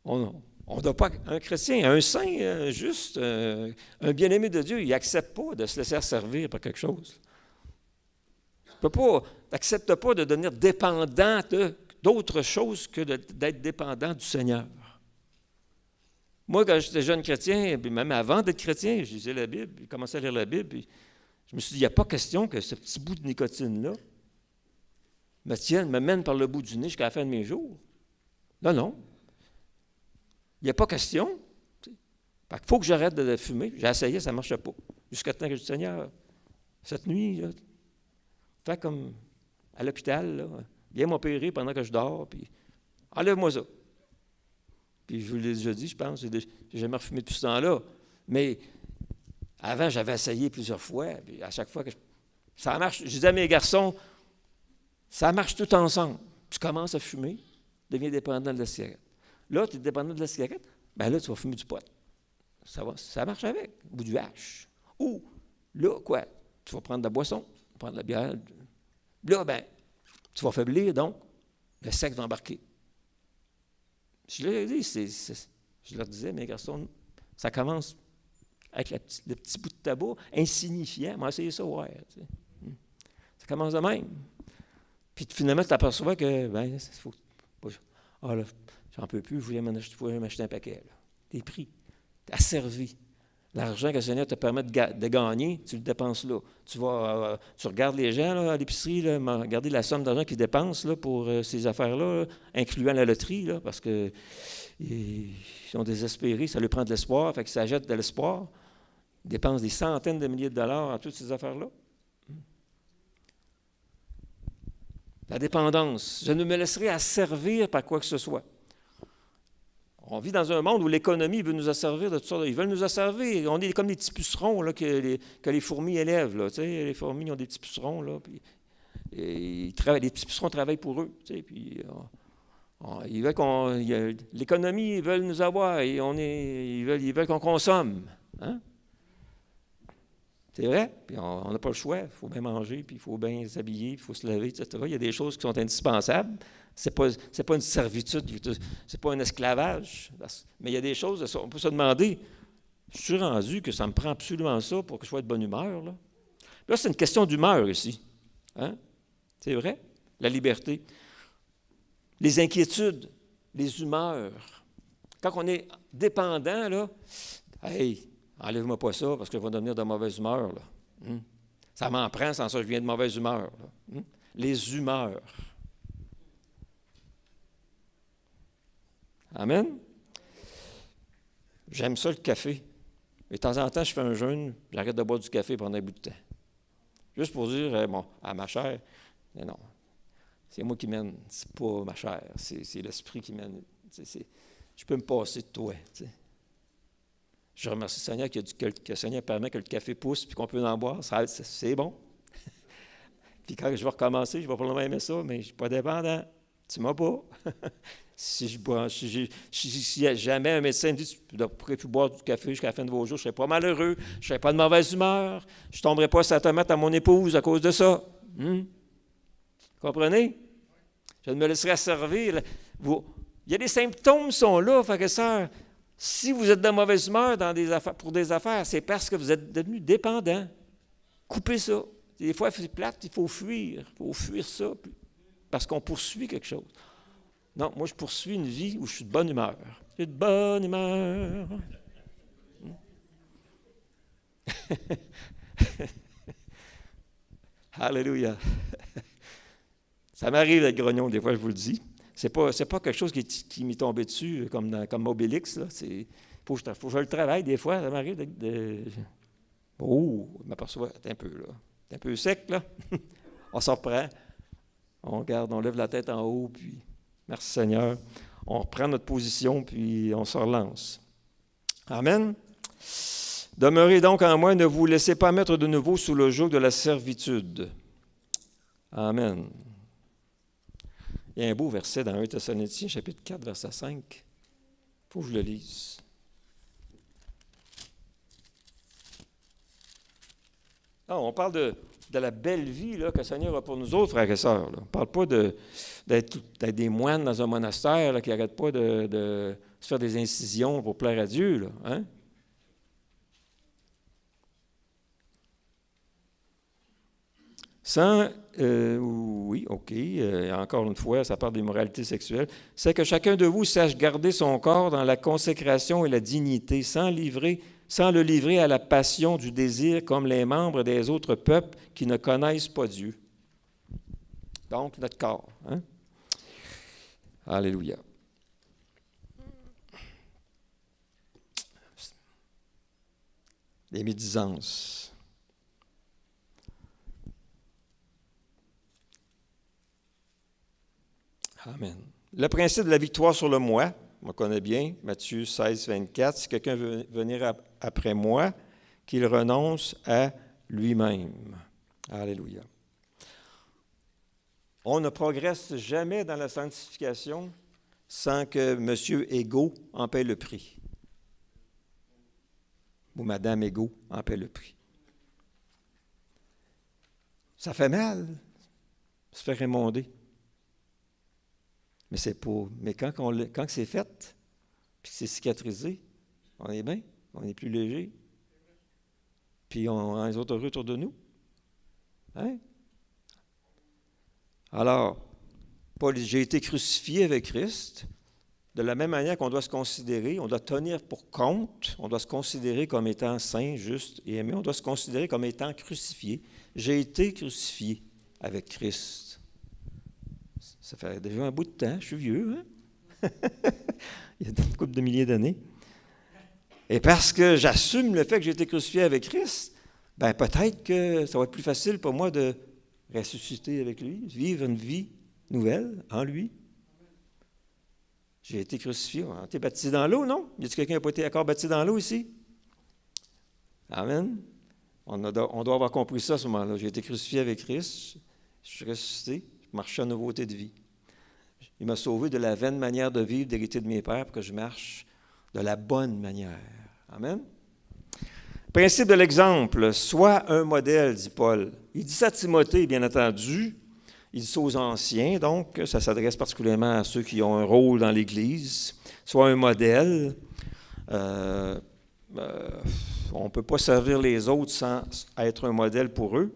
On ne doit pas... Un chrétien, un saint, juste, un bien-aimé de Dieu, il n'accepte pas de se laisser asservir par quelque chose. Tu n'acceptes pas de devenir dépendant d'autre chose que d'être dépendant du Seigneur. Moi, quand j'étais jeune chrétien, puis même avant d'être chrétien, je lisais la Bible, je commençais à lire la Bible, puis je me suis dit, il n'y a pas question que ce petit bout de nicotine-là me mène par le bout du nez jusqu'à la fin de mes jours. Non. Il n'y a pas question. Il faut que j'arrête de fumer. J'ai essayé, ça ne marchait pas. Jusqu'à temps que je dis, Seigneur, cette nuit, là, fais comme à l'hôpital, là, viens m'opérer pendant que je dors, puis enlève-moi ça. Puis je vous l'ai déjà dit, je pense, j'ai jamais refumé depuis ce temps-là. Mais avant, j'avais essayé plusieurs fois, puis à chaque fois que ça marche, je disais à mes garçons, ça marche tout ensemble. Tu commences à fumer, tu deviens dépendant de la cigarette. Là, tu es dépendant de la cigarette, bien là, tu vas fumer du pot. Ça marche avec, ou du hache. Ou, là, quoi? Tu vas prendre de la boisson, prendre de la bière. Là, bien, tu vas faiblir, donc, le sexe va embarquer. Je leur dis, je leur disais, mes garçons, ça commence avec le petit bout de tabac insignifiant. Moi, essayez ça, ouais. Tu sais. Ça commence de même. Puis finalement, tu t'aperçois que, ben, là, j'en peux plus, je voulais m'acheter un paquet. T'es pris, t'es asservi. L'argent que le Seigneur te permet de gagner, tu le dépenses là. Tu regardes les gens là, à l'épicerie, regarder la somme d'argent qu'ils dépensent là, pour ces affaires-là, incluant la loterie, là, parce qu'ils sont désespérés, ça leur prend de l'espoir, fait qu'ils s'achètent de l'espoir. Ils dépensent des centaines de milliers de dollars en toutes ces affaires-là. La dépendance. Je ne me laisserai asservir par quoi que ce soit. On vit dans un monde où l'économie veut nous asservir de toutes sortes. Ils veulent nous asservir. On est comme des petits pucerons là, que les fourmis élèvent. Là, tu sais, les fourmis ont des petits pucerons. Là, puis, les petits pucerons travaillent pour eux. Tu sais, puis, ils veulent l'économie, ils veulent nous avoir. Et ils veulent qu'on consomme. Hein? C'est vrai? Puis on n'a pas le choix. Il faut bien manger, puis il faut bien s'habiller, il faut se laver, etc. Il y a des choses qui sont indispensables. Ce n'est pas une servitude, ce n'est pas un esclavage. Mais il y a des choses, on peut se demander, je suis rendu que ça me prend absolument ça pour que je sois de bonne humeur. Là, c'est une question d'humeur ici. Hein? C'est vrai? La liberté. Les inquiétudes, les humeurs. Quand on est dépendant, là, hey, enlève-moi pas ça parce que je vais devenir de mauvaise humeur. Là. Ça m'en prend, sans ça, je viens de mauvaise humeur. Là. Les humeurs. Amen. J'aime ça, le café. Mais de temps en temps, je fais un jeûne, j'arrête de boire du café pendant un bout de temps. Juste pour dire, bon, à ma chair, mais non, c'est moi qui mène, c'est pas ma chair, c'est l'esprit qui mène. Je peux me passer de toi. T'sais. Je remercie le Seigneur que le Seigneur permet que le café pousse et qu'on peut en boire, c'est bon. Puis quand je vais recommencer, je vais probablement aimer ça, mais je ne suis pas dépendant. Tu ne m'as pas. Si jamais un médecin me dit « Tu ne pourrais plus boire du café jusqu'à la fin de vos jours », je ne serais pas malheureux, je ne serais pas de mauvaise humeur, je ne tomberais pas sa tomate à mon épouse à cause de ça. Comprenez? Je ne me laisserai servir. Il y a des symptômes qui sont là, frères et sœurs. Si vous êtes de mauvaise humeur pour des affaires, c'est parce que vous êtes devenu dépendant. Coupez ça. Des fois, c'est plate, il faut fuir. Il faut fuir ça parce qu'on poursuit quelque chose. Non, moi, je poursuis une vie où je suis de bonne humeur. Je suis de bonne humeur. Alléluia. Ça m'arrive d'être grognon, des fois, je vous le dis. C'est pas quelque chose qui m'est tombé dessus comme Obélix. Là. Faut que je le travaille des fois, ça m'arrive Oh, je m'aperçois, t'es un peu là. T'es un peu sec, là. On s'en reprend. On regarde, on lève la tête en haut, puis merci Seigneur. On reprend notre position, puis on se relance. Amen. Demeurez donc en moi, ne vous laissez pas mettre de nouveau sous le joug de la servitude. Amen. Il y a un beau verset dans 1 Thessaloniciens, chapitre 4, verset 5. Il faut que je le lise. On parle de la belle vie là, que le Seigneur a pour nous autres, frères et sœurs. Là. On ne parle pas d'être des moines dans un monastère là, qui n'arrêtent pas de se faire des incisions pour plaire à Dieu. Là, hein? Oui, OK, encore une fois, ça parle d'immoralité sexuelle. C'est que chacun de vous sache garder son corps dans la consécration et la dignité, sans le livrer à la passion du désir comme les membres des autres peuples qui ne connaissent pas Dieu. Donc, notre corps. Hein? Alléluia. Les médisances. Amen. Le principe de la victoire sur le moi, on connaît bien, Matthieu 16, 24, si quelqu'un veut venir après moi, qu'il renonce à lui-même. Alléluia. On ne progresse jamais dans la sanctification sans que M. Ego en paie le prix. Ou Mme Ego en paie le prix. Ça fait mal, se faire émonder. Mais c'est pas. Mais quand c'est fait, puis que c'est cicatrisé, on est bien, on est plus léger. Puis on rend les autres heureux autour de nous. Hein? Alors, Paul dit, j'ai été crucifié avec Christ. De la même manière qu'on doit se considérer, on doit tenir pour compte, on doit se considérer comme étant saint, juste et aimé, on doit se considérer comme étant crucifié. J'ai été crucifié avec Christ. Ça fait déjà un bout de temps, je suis vieux, hein? Il y a une couple de milliers d'années. Et parce que j'assume le fait que j'ai été crucifié avec Christ, bien peut-être que ça va être plus facile pour moi de ressusciter avec lui, vivre une vie nouvelle en lui. J'ai été crucifié. On a été baptisé dans l'eau, non? Y a-t-il quelqu'un qui n'a pas été encore baptisé dans l'eau ici? Amen. On doit avoir compris ça à ce moment-là. J'ai été crucifié avec Christ, je suis ressuscité, je marche en nouveauté de vie. Il m'a sauvé de la vaine manière de vivre, d'hériter de mes pères, pour que je marche de la bonne manière. Amen. Principe de l'exemple. Sois un modèle, dit Paul. Il dit ça à Timothée, bien entendu. Il dit ça aux anciens, donc ça s'adresse particulièrement à ceux qui ont un rôle dans l'Église. Sois un modèle. On ne peut pas servir les autres sans être un modèle pour eux.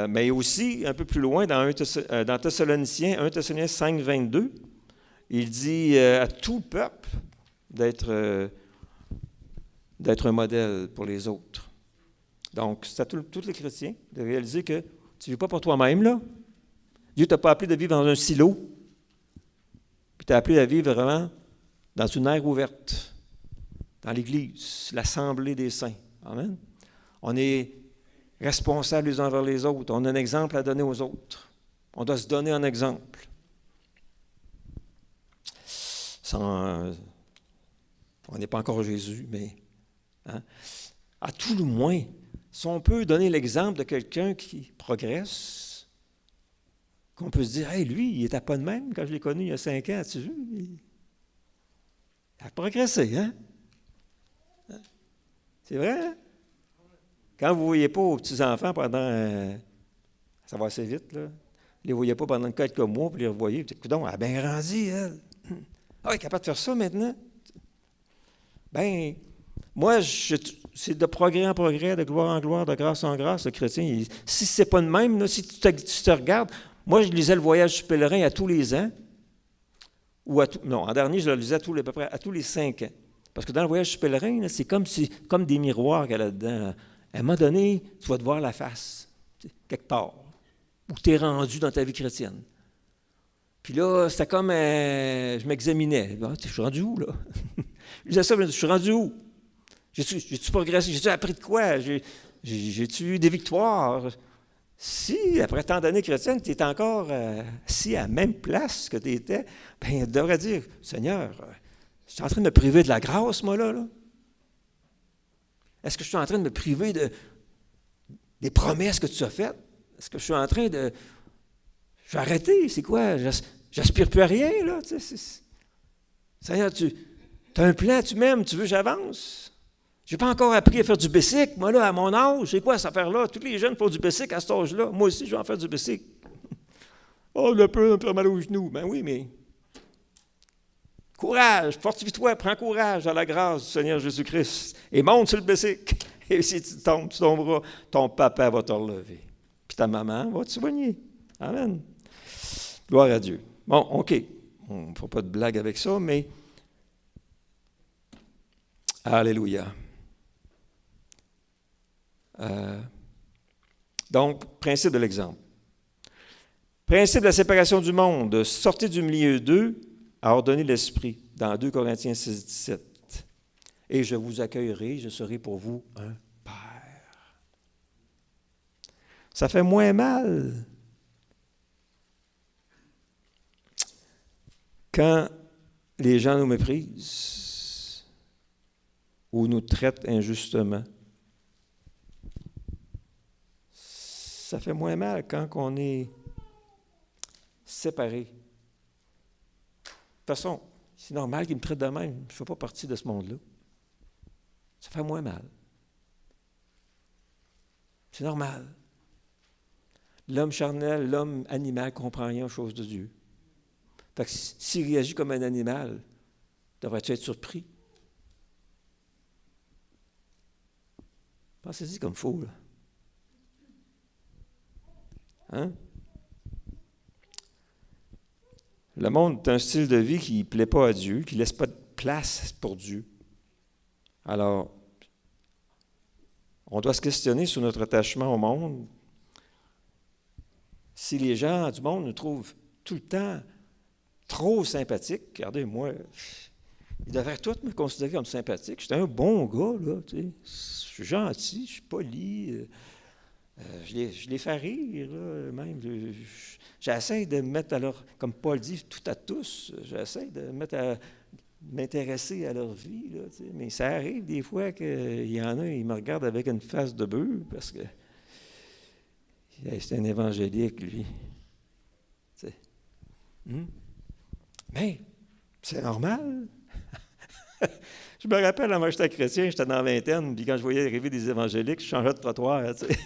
Mais aussi, un peu plus loin, dans Thessaloniciens, 1 Thessaloniciens 5, 22, il dit à tout peuple d'être un modèle pour les autres. Donc, c'est à tous les chrétiens de réaliser que tu ne vis pas pour toi-même, là. Dieu ne t'a pas appelé de vivre dans un silo, puis t'a appelé à vivre vraiment dans une aire ouverte, dans l'Église, l'assemblée des saints. Amen. On est responsables les uns envers les autres. On a un exemple à donner aux autres. On doit se donner un exemple. On n'est pas encore Jésus, mais hein, à tout le moins, si on peut donner l'exemple de quelqu'un qui progresse, qu'on peut se dire, « Hey, lui, il n'était pas de même quand je l'ai connu il y a 5 ans, as-tu vu? Il a progressé, hein? C'est vrai, hein? Quand vous ne voyez pas vos petits-enfants pendant... ça va assez vite, là. Vous ne les voyez pas pendant quelques mois, puis les revoyez, puis écoute, elle a bien grandi, elle. Ah, elle est capable de faire ça maintenant? Bien, moi, c'est de progrès en progrès, de gloire en gloire, de grâce en grâce, le chrétien. Si ce n'est pas de même, là, si tu te regardes... Moi, je lisais le Voyage du pèlerin à tous les ans. En dernier, je le lisais à peu près à tous les 5 ans. Parce que dans le Voyage du pèlerin, là, c'est comme des miroirs qu'il y a là-dedans. Là. À un moment donné, tu vas te voir la face, quelque part, où tu es rendu dans ta vie chrétienne. Puis là, c'était comme, je m'examinais. Je suis rendu où, là? Je disais ça, je suis rendu où? J'ai-tu progressé? J'ai-tu appris de quoi? J'ai-tu eu des victoires? Si, après tant d'années chrétiennes, tu es encore assis à la même place que tu étais, bien, tu devrais dire, Seigneur, je suis en train de me priver de la grâce, moi, là? Est-ce que je suis en train de me priver des promesses que tu as faites? Est-ce que je suis en train de... Je vais arrêter, c'est quoi? J'aspire plus à rien, là. Seigneur, tu as un plan, tu m'aimes, tu veux que j'avance? Je n'ai pas encore appris à faire du bicycle. Moi, là, à mon âge, c'est quoi cette affaire-là? Tous les jeunes font du bicycle à cet âge-là. Moi aussi, je vais en faire du bicycle. Oh, le peu, un peu mal aux genoux. Ben oui, mais... Courage, fortifie-toi, prends courage à la grâce du Seigneur Jésus-Christ et monte sur le bicycle. Et si tu tombes, tu tomberas, ton papa va te relever. Puis ta maman va te soigner. Amen. Gloire à Dieu. Bon, OK. On ne fera pas de blague avec ça, mais... Alléluia. Donc, principe de l'exemple. Principe de la séparation du monde. Sortez du milieu d'eux à ordonner l'esprit, dans 2 Corinthiens 6, 17. Et je vous accueillerai, je serai pour vous un père. Ça fait moins mal quand les gens nous méprisent ou nous traitent injustement. Ça fait moins mal quand on est séparés. De toute façon, c'est normal qu'ils me traitent de même. Je ne fais pas partie de ce monde-là. Ça fait moins mal. C'est normal. L'homme charnel, l'homme animal ne comprend rien aux choses de Dieu. Fait que s'il réagit comme un animal, devrais-tu être surpris? Pensez-y comme fou, là. Hein? Le monde est un style de vie qui ne plaît pas à Dieu, qui ne laisse pas de place pour Dieu. Alors, on doit se questionner sur notre attachement au monde. Si les gens du monde nous trouvent tout le temps trop sympathiques, regardez, moi, ils devraient tous me considérer comme sympathique. J'étais un bon gars, là, tu sais. Je suis gentil, je suis poli. Je les fais rire, là, même. J'essaie de me mettre à leur, comme Paul dit, tout à tous. J'essaie de me mettre à m'intéresser à leur vie, là, tu sais. Mais ça arrive des fois qu'il y en a, ils me regardent avec une face de bœuf parce que c'est un évangélique, lui. Tu sais. Mais c'est normal. Je me rappelle, moi, j'étais chrétien, j'étais dans la vingtaine, puis quand je voyais arriver des évangéliques, je changeais de trottoir, tu sais.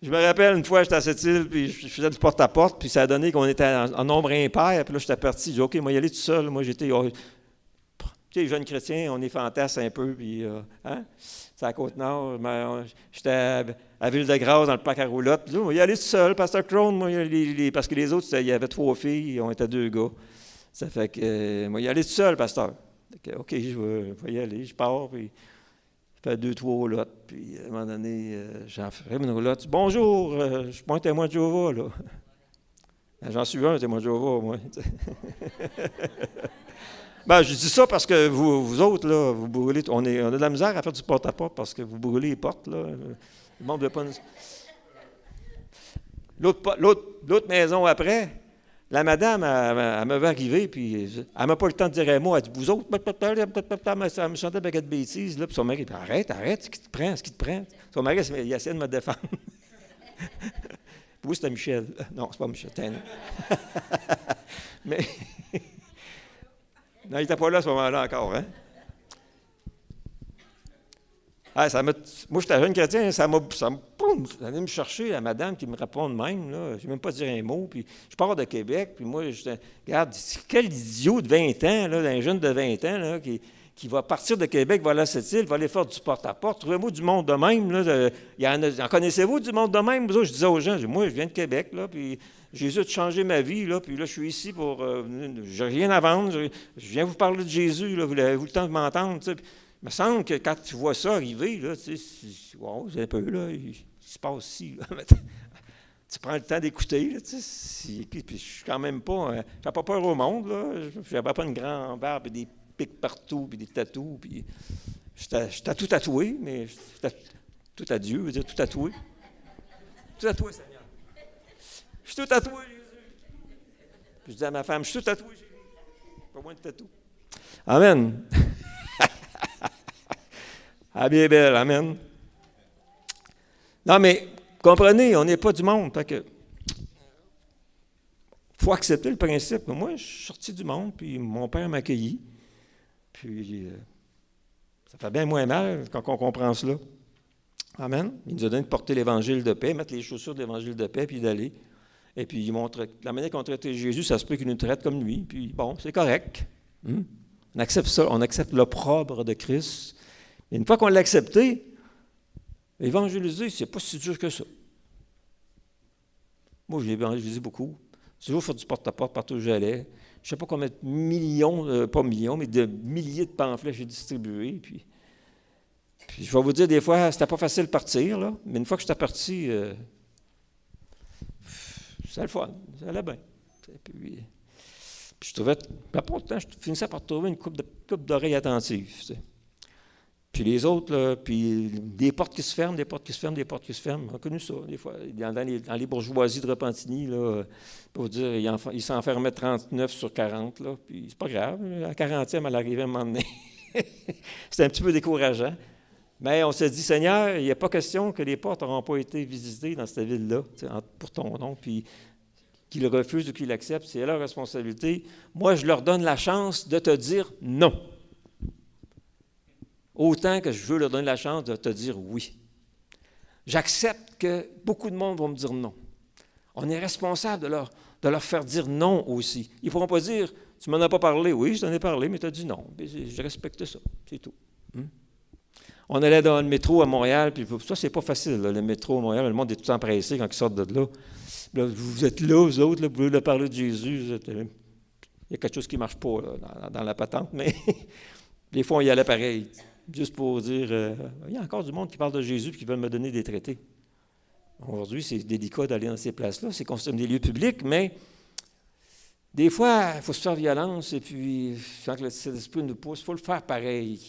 Je me rappelle, une fois, j'étais à cette île, puis je faisais du porte-à-porte, puis ça a donné qu'on était en nombre impair, puis là, j'étais parti, j'ai dit, OK, moi, y aller tout seul. Moi, j'étais, tu sais, les jeunes chrétiens, on est fantasmes un peu, puis, c'est à Côte-Nord, j'étais à Ville-de-Grâce, dans le parc à roulotte, puis là, moi, y aller tout seul, Pasteur Crone, moi, parce que les autres, il y avait 3 filles, on était 2 gars. Ça fait que, moi, y aller tout seul, pasteur. OK, je vais y aller, je pars, puis je fais 2-3 roulottes, puis à un moment donné, j'en ferai une roulotte. Bonjour, je suis pas un témoin de Jéhovah, là. J'en suis un témoin de Jéhovah, moi. Ben, je dis ça parce que vous autres, là, vous brûlez, on a de la misère à faire du porte-à-porte parce que vous brûlez les portes, là. Le monde ne veut pas nous... L'autre maison après, la madame, elle m'avait arrivé, puis elle n'a pas le temps de dire un mot. Elle dit, vous autres, elle me chantait avec de bêtises. Là, puis son mari dit, arrête, ce qui te prend. Son mari, il essaie de me défendre. Oui, c'était Michel. Non, c'est pas Michel. Mais, non, il n'était pas là à ce moment-là encore, hein? Ah, moi, j'étais jeune chrétien, ça allait me chercher, la madame qui me répond de même, là. Je ne vais même pas dire un mot, puis je pars de Québec, puis moi, regarde, quel idiot de 20 ans, là, un jeune de 20 ans, là, qui va partir de Québec, va aller à cette île, va aller faire du porte-à-porte. Trouvez-vous du monde de même, là. En connaissez-vous du monde de même? Je disais aux gens, moi, je viens de Québec, là, puis Jésus a changé ma vie, là, puis là, je suis ici pour... j'ai rien à vendre, je viens vous parler de Jésus, là, vous avez le temps de m'entendre, tu sais. Il me semble que quand tu vois ça arriver, là, tu sais, wow, c'est un peu, là, il se passe ci, là. tu prends le temps d'écouter. Là, puis je suis quand même pas... je n'ai pas peur au monde. Je n'avais pas une grande barbe, et des pics partout, puis des tatous. Puis je suis tout tatoué, mais tout à Dieu, veut dire tout tatoué. Tout tatoué, Seigneur. Je suis tout tatoué, Jésus. Puis je dis à ma femme, je suis tout tatoué, Jésus. Pas moins de tatou. Amen. Ah, bien belle, amen. Non, mais comprenez, on n'est pas du monde. Il faut accepter le principe. Moi, je suis sorti du monde, puis mon père m'a accueilli. Puis, ça fait bien moins mal quand on comprend cela. Amen. Il nous a donné de porter l'évangile de paix, mettre les chaussures de l'évangile de paix, puis d'aller. Et puis, il montre la manière qu'on traitait Jésus, ça se peut qu'il nous traite comme lui. Puis, bon, c'est correct. On accepte ça. On accepte l'opprobre de Christ. Et une fois qu'on l'a accepté, évangéliser, c'est pas si dur que ça. Moi, je l'ai évangélisé beaucoup. J'ai toujours fait du porte-à-porte partout où j'allais. Je ne sais pas combien de millions, pas millions, mais de milliers de pamphlets j'ai distribués. Puis je vais vous dire, des fois, c'était pas facile de partir, là, mais une fois que j'étais parti, c'était le fun, ça allait bien. Puis je trouvais, pourtant, je finissais par trouver une coupe d'oreilles attentives. Tu sais. Puis les autres, là, puis des portes qui se ferment, des portes qui se ferment, des portes qui se ferment. On a connu ça, des fois. Dans les bourgeoisies de Repentigny, là, pour dire, ils s'enfermaient 39 sur 40, là, puis c'est pas grave. La 40e, elle arrivait à un moment donné. C'était un petit peu décourageant. Mais on s'est dit, Seigneur, il n'y a pas question que les portes n'auront pas été visitées dans cette ville-là, pour ton nom, puis qu'ils refusent ou qu'ils l'acceptent, c'est leur responsabilité. Moi, je leur donne la chance de te dire non. Autant que je veux leur donner la chance de te dire oui. J'accepte que beaucoup de monde vont me dire non. On est responsable de leur faire dire non aussi. Ils ne pourront pas dire, tu ne m'en as pas parlé. Oui, je t'en ai parlé, mais tu as dit non. Je respecte ça, c'est tout. On allait dans le métro à Montréal, puis ça, c'est pas facile, là, le métro à Montréal. Le monde est tout le temps pressé quand ils sortent de là. Là vous êtes là, vous autres, là, vous voulez leur parler de Jésus. Il y a quelque chose qui ne marche pas là, dans la patente, mais des fois, on y allait pareil. Juste pour dire, il y a encore du monde qui parle de Jésus et qui veulent me donner des traités. Aujourd'hui, c'est délicat d'aller dans ces places-là. C'est considéré des lieux publics, mais des fois, il faut se faire violence et puis, quand le Saint-Esprit nous pousse, il faut le faire pareil.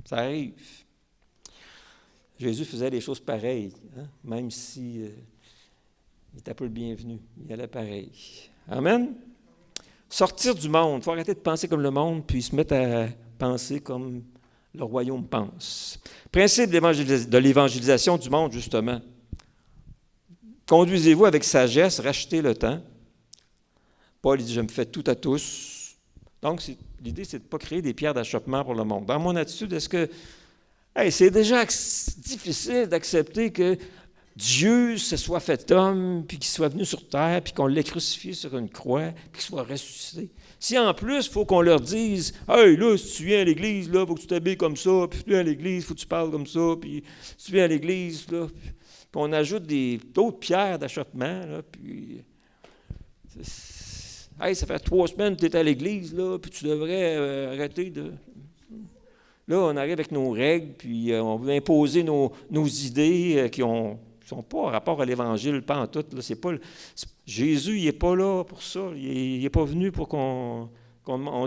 Ça arrive. Jésus faisait des choses pareilles, hein, même si il n'était pas le bienvenu. Il allait pareil. Amen. Sortir du monde. Il faut arrêter de penser comme le monde puis se mettre à penser comme le royaume pense. Principe de l'évangélisation du monde, justement. Conduisez-vous avec sagesse, rachetez le temps. Paul dit, je me fais tout à tous. Donc, l'idée, c'est de ne pas créer des pierres d'achoppement pour le monde. Dans mon attitude, est-ce que c'est déjà difficile d'accepter que Dieu se soit fait homme, puis qu'il soit venu sur terre, puis qu'on l'ait crucifié sur une croix, puis qu'il soit ressuscité. Si en plus, il faut qu'on leur dise, « Hey, là, si tu viens à l'église, il faut que tu t'habilles comme ça, puis si tu viens à l'église, il faut que tu parles comme ça, puis si tu viens à l'église, là, puis on ajoute d'autres pierres d'achoppement, là, puis hey, ça fait 3 semaines que tu es à l'église, là, puis tu devrais arrêter de... Là, on arrive avec nos règles, puis on veut imposer nos idées qui ne sont pas en rapport à l'Évangile, pas en tout. Là, Jésus, il n'est pas là pour ça. Il n'est pas venu pour qu'on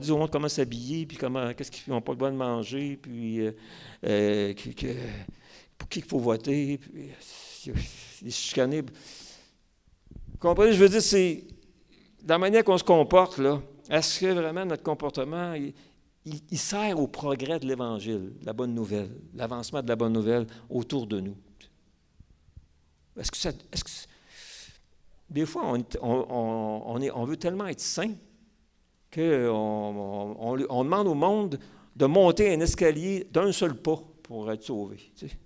dise au monde comment s'habiller, puis qu'est-ce qu'ils n'ont pas le droit de manger, puis pour qui il faut voter, puis les chicaner. Vous comprenez? Je veux dire, c'est dans la manière qu'on se comporte, là, est-ce que vraiment notre comportement... Il sert au progrès de l'Évangile, la bonne nouvelle, l'avancement de la bonne nouvelle autour de nous. Des fois, on veut tellement être saint qu'on demande au monde de monter un escalier d'un seul pas pour être sauvé. Tu sais.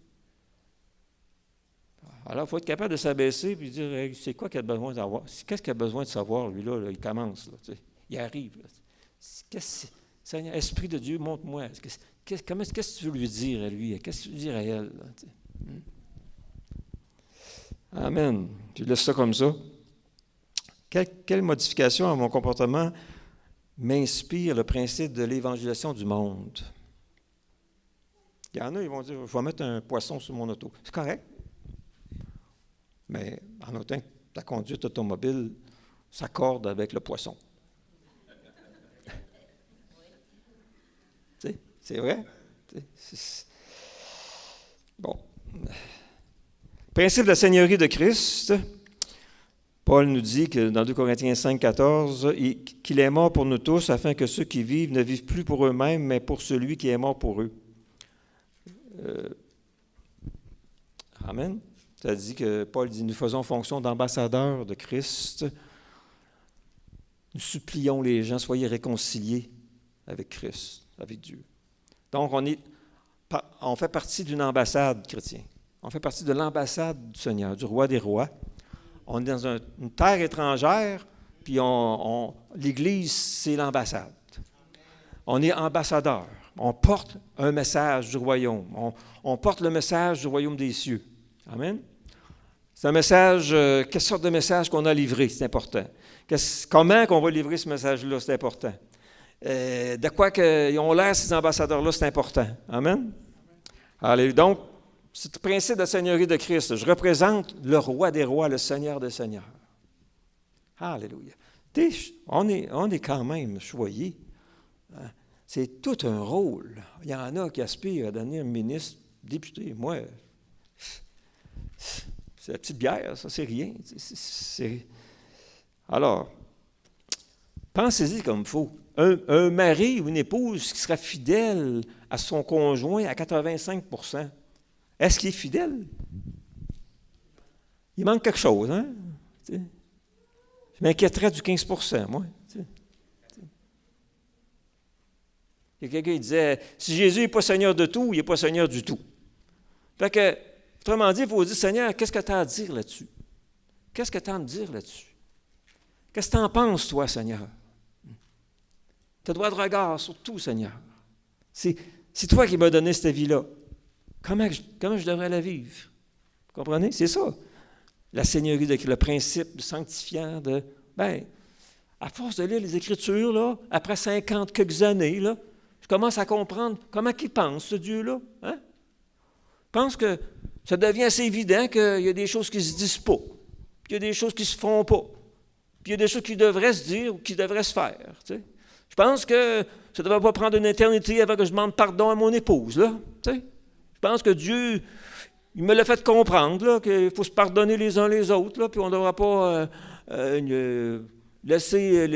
Alors, il faut être capable de s'abaisser et dire, hey, c'est quoi qu'il a besoin de savoir? Qu'est-ce qu'il a besoin de savoir, lui, là? Il commence, là, tu sais. Il arrive. Là. Seigneur, Esprit de Dieu, montre-moi. Qu'est-ce que tu veux lui dire à lui? Qu'est-ce que tu veux dire à elle? Là, Amen. Je laisse ça comme ça. Quelle modification à mon comportement m'inspire le principe de l'évangélisation du monde? Il y en a, ils vont dire, je vais mettre un poisson sur mon auto. C'est correct. Mais en autant que ta conduite automobile s'accorde avec le poisson. C'est vrai? Bon. Principe de la Seigneurie de Christ. Paul nous dit que dans 2 Corinthiens 5, 14, qu'il est mort pour nous tous afin que ceux qui vivent ne vivent plus pour eux-mêmes, mais pour celui qui est mort pour eux. Amen. Ça dit que Paul dit, nous faisons fonction d'ambassadeurs de Christ. Nous supplions les gens, soyez réconciliés avec Christ, avec Dieu. Donc, on fait partie d'une ambassade chrétienne. On fait partie de l'ambassade du Seigneur, du roi des rois. On est dans une terre étrangère, puis l'Église, c'est l'ambassade. On est ambassadeur. On porte un message du royaume. On porte le message du royaume des cieux. Amen. C'est un message, quelle sorte de message qu'on a livré, c'est important. Comment qu'on va livrer ce message-là, c'est important. De quoi qu'ils ont l'air, ces ambassadeurs-là, c'est important. Amen. Allez, donc, c'est le principe de la Seigneurie de Christ. Je représente le roi des rois, le Seigneur des seigneurs. Alléluia. On est quand même choyés. Hein? C'est tout un rôle. Il y en a qui aspirent à devenir ministre, député. Moi, c'est la petite bière, ça, c'est rien. Alors, pensez-y comme il faut. Un mari ou une épouse qui sera fidèle à son conjoint à 85 %, est-ce qu'il est fidèle? Il manque quelque chose, hein? T'sais. Je m'inquiéterais du 15 % moi. Il y a quelqu'un qui disait, si Jésus n'est pas Seigneur de tout, il n'est pas Seigneur du tout. Fait que, autrement dit, il faut dire, Seigneur, qu'est-ce que tu as à dire là-dessus? Qu'est-ce que tu as à me dire là-dessus? Qu'est-ce que tu en penses, toi, Seigneur? Tu as droit de regard sur tout, Seigneur. C'est toi qui m'as donné cette vie-là. Comment je devrais la vivre? Vous comprenez? C'est ça. La Seigneurie, le principe sanctifiant de... Bien, à force de lire les Écritures, là, après 50 quelques années, là, je commence à comprendre comment il pense, ce Dieu-là. Hein? Je pense que ça devient assez évident qu'il y a des choses qui ne se disent pas, puis il y a des choses qui ne se font pas, puis il y a des choses qui devraient se dire ou qui devraient se faire. Tu sais. Je pense que ça ne devrait pas prendre une éternité avant que je demande pardon à mon épouse. Là, tu sais. Je pense que Dieu, il me l'a fait comprendre, là, qu'il faut se pardonner les uns les autres, là, puis on ne devra pas laisser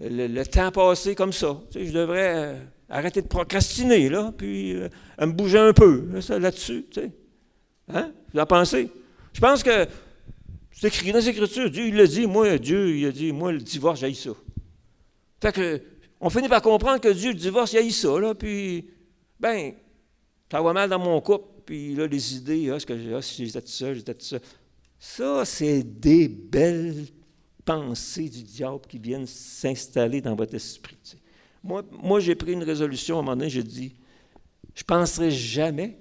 le temps passer comme ça. Tu sais, je devrais arrêter de procrastiner, là, puis me bouger un peu là-dessus. Tu sais. Hein? Vous en pensez? Je pense que c'est écrit dans les Écritures. Dieu, il l'a dit, Dieu, il a dit, moi, le divorce, j'haïs ça. Fait que, on finit par comprendre que Dieu, le divorce, il haït ça, là, puis, ben, ça va mal dans mon couple, puis là, les idées, si j'étais tout seul, Ça, c'est des belles pensées du diable qui viennent s'installer dans votre esprit. Tu sais. Moi, j'ai pris une résolution, à un moment donné, j'ai dit, je ne penserai jamais,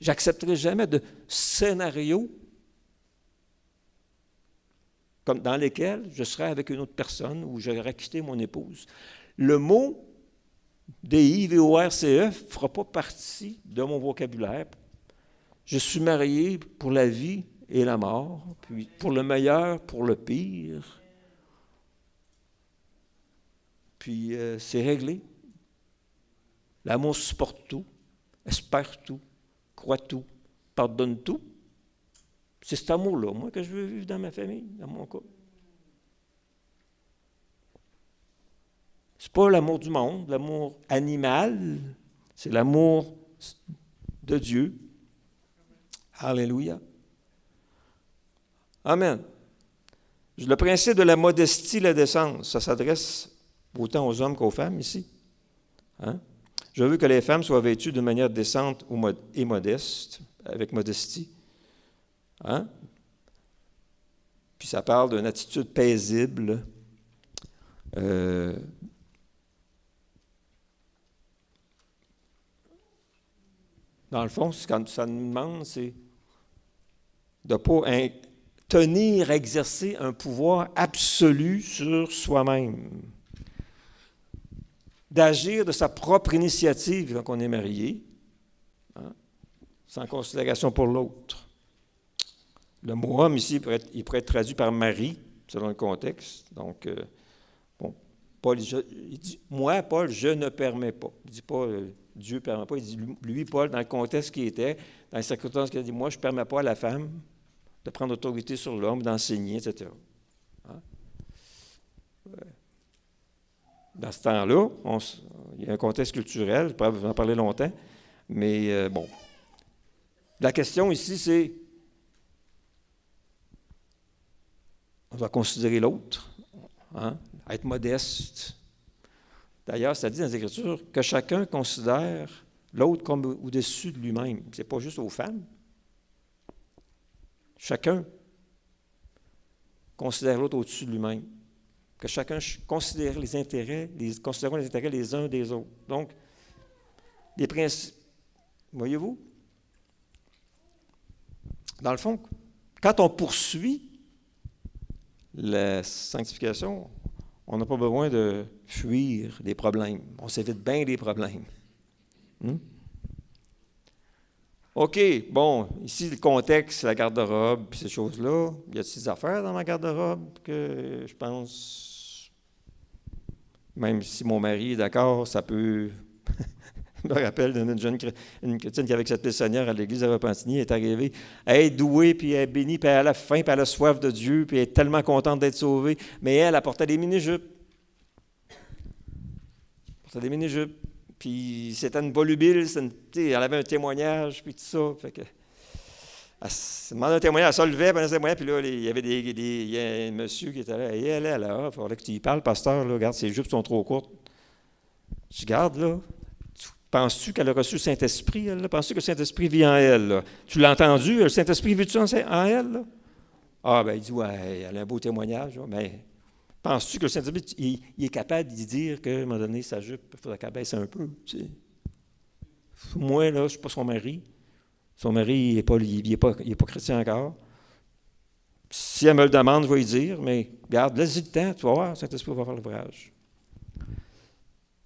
j'accepterai jamais de scénario comme dans lesquels je serais avec une autre personne ou j'aurais quitté mon épouse. Le mot D-I-V-O-R-C-E ne fera pas partie de mon vocabulaire. Je suis marié pour la vie et la mort, puis pour le meilleur, pour le pire. Puis c'est réglé. L'amour supporte tout, espère tout, croit tout, pardonne tout. C'est cet amour-là, moi, que je veux vivre dans ma famille, dans mon couple. Ce n'est pas l'amour du monde, l'amour animal, c'est l'amour de Dieu. Alléluia. Amen. Le principe de la modestie, la décence, ça s'adresse autant aux hommes qu'aux femmes ici. Hein? Je veux que les femmes soient vêtues de manière décente et modeste, avec modestie. Hein? Puis ça parle d'une attitude paisible. Dans le fond, ce que ça nous demande, c'est de ne pas tenir à exercer un pouvoir absolu sur soi-même. D'agir de sa propre initiative quand on est marié, hein, sans considération pour l'autre. Le mot homme ici, il pourrait être traduit par mari, selon le contexte. Donc, bon, Paul, il dit, moi, Paul, je ne permets pas. Il ne dit pas Dieu ne permet pas. Il dit, lui, Paul, dans le contexte qui était, dans les circonstances qu'il a dit, moi, je ne permets pas à la femme de prendre autorité sur l'homme, d'enseigner, etc. Hein? Dans ce temps-là, il y a un contexte culturel, je pourrais vous en parler longtemps, mais bon. La question ici, c'est, on doit considérer l'autre, hein, être modeste. D'ailleurs, ça dit dans les Écritures que chacun considère l'autre comme au-dessus de lui-même. Ce n'est pas juste aux femmes. Chacun considère l'autre au-dessus de lui-même. Que chacun considère les intérêts, considérons les intérêts les uns des autres. Donc, les principes, voyez-vous, dans le fond, quand on poursuit la sanctification, on n'a pas besoin de fuir des problèmes. On s'évite bien des problèmes. OK, bon, ici, le contexte, la garde-robe, puis ces choses-là. Y a-t-il des affaires dans ma garde-robe que je pense, même si mon mari est d'accord, ça peut... Je me rappelle une chrétienne qui, avec cette pessonnière à l'église de Repentigny, est arrivée à être douée, puis elle est bénie, puis elle a faim, puis elle a soif de Dieu, puis elle est tellement contente d'être sauvée. Mais elle portait des mini-jupes. Elle portait des mini-jupes. Puis c'était une volubile, elle avait un témoignage, puis tout ça. Fait que, elle se demandait un témoignage, elle se levait, puis là, il y avait il y a un monsieur qui était là, et elle est là, il faudrait que tu y parles, pasteur, là, regarde, ses jupes sont trop courtes. Je garde, là. Penses-tu qu'elle a reçu le Saint-Esprit, elle? Penses-tu que le Saint-Esprit vit en elle? Là? Tu l'as entendu, le Saint-Esprit vit-tu en elle? Là? Ah, bien, il dit, ouais, elle a un beau témoignage, là, mais penses-tu que le Saint-Esprit, il est capable d'y dire qu'à un moment donné, sa jupe, il faudrait qu'elle baisse un peu? Tu sais? Moi, là, je ne suis pas son mari. Son mari, il n'est pas chrétien encore. Si elle me le demande, je vais lui dire, mais regarde, laisse-y le temps, tu vas voir, le Saint-Esprit va faire l'ouvrage.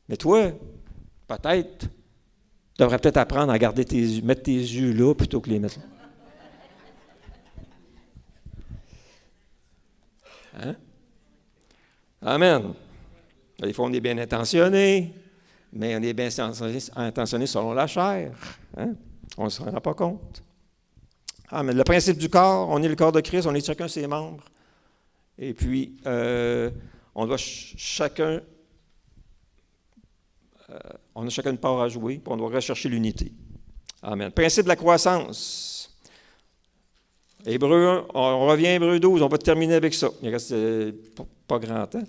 Mais toi, peut-être, tu devrais peut-être apprendre à garder tes yeux, mettre tes yeux là plutôt que les mettre là. Hein? Amen. Des fois, on est bien intentionné, mais on est bien intentionné selon la chair. Hein? On ne se rend pas compte. Amen. Le principe du corps, on est le corps de Christ, on est chacun ses membres. Et puis, on doit chacun... on a chacun une part à jouer, puis on doit rechercher l'unité. Amen. Principe de la croissance. Hébreu, on revient à Hébreu 12, on va terminer avec ça. Il reste pas grand temps.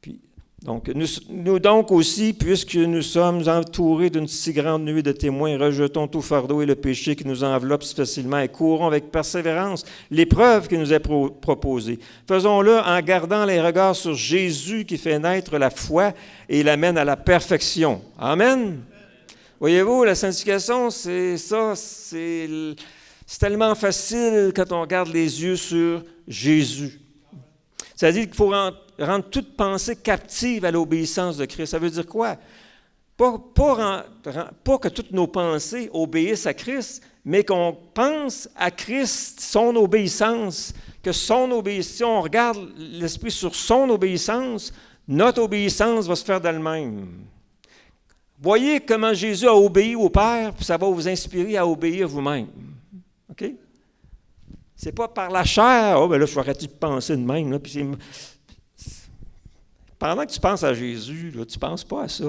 Puis, donc, nous donc aussi, puisque nous sommes entourés d'une si grande nuée de témoins, rejetons tout fardeau et le péché qui nous enveloppe si facilement et courons avec persévérance l'épreuve qui nous est proposée. Faisons-le en gardant les regards sur Jésus qui fait naître la foi et l'amène à la perfection. Amen. Voyez-vous, la sanctification, c'est ça, c'est tellement facile quand on garde les yeux sur Jésus. C'est-à-dire qu'il faut rendre toute pensée captive à l'obéissance de Christ. Ça veut dire quoi? Pas que toutes nos pensées obéissent à Christ, mais qu'on pense à Christ, son obéissance, que son obéissance, si on regarde l'Esprit sur son obéissance, notre obéissance va se faire d'elle-même. Voyez comment Jésus a obéi au Père, puis ça va vous inspirer à obéir vous-même. OK? C'est pas par la chair, ben là, je vais arrêter de penser de même. Là, puis pendant que tu penses à Jésus, là, tu ne penses pas à ça.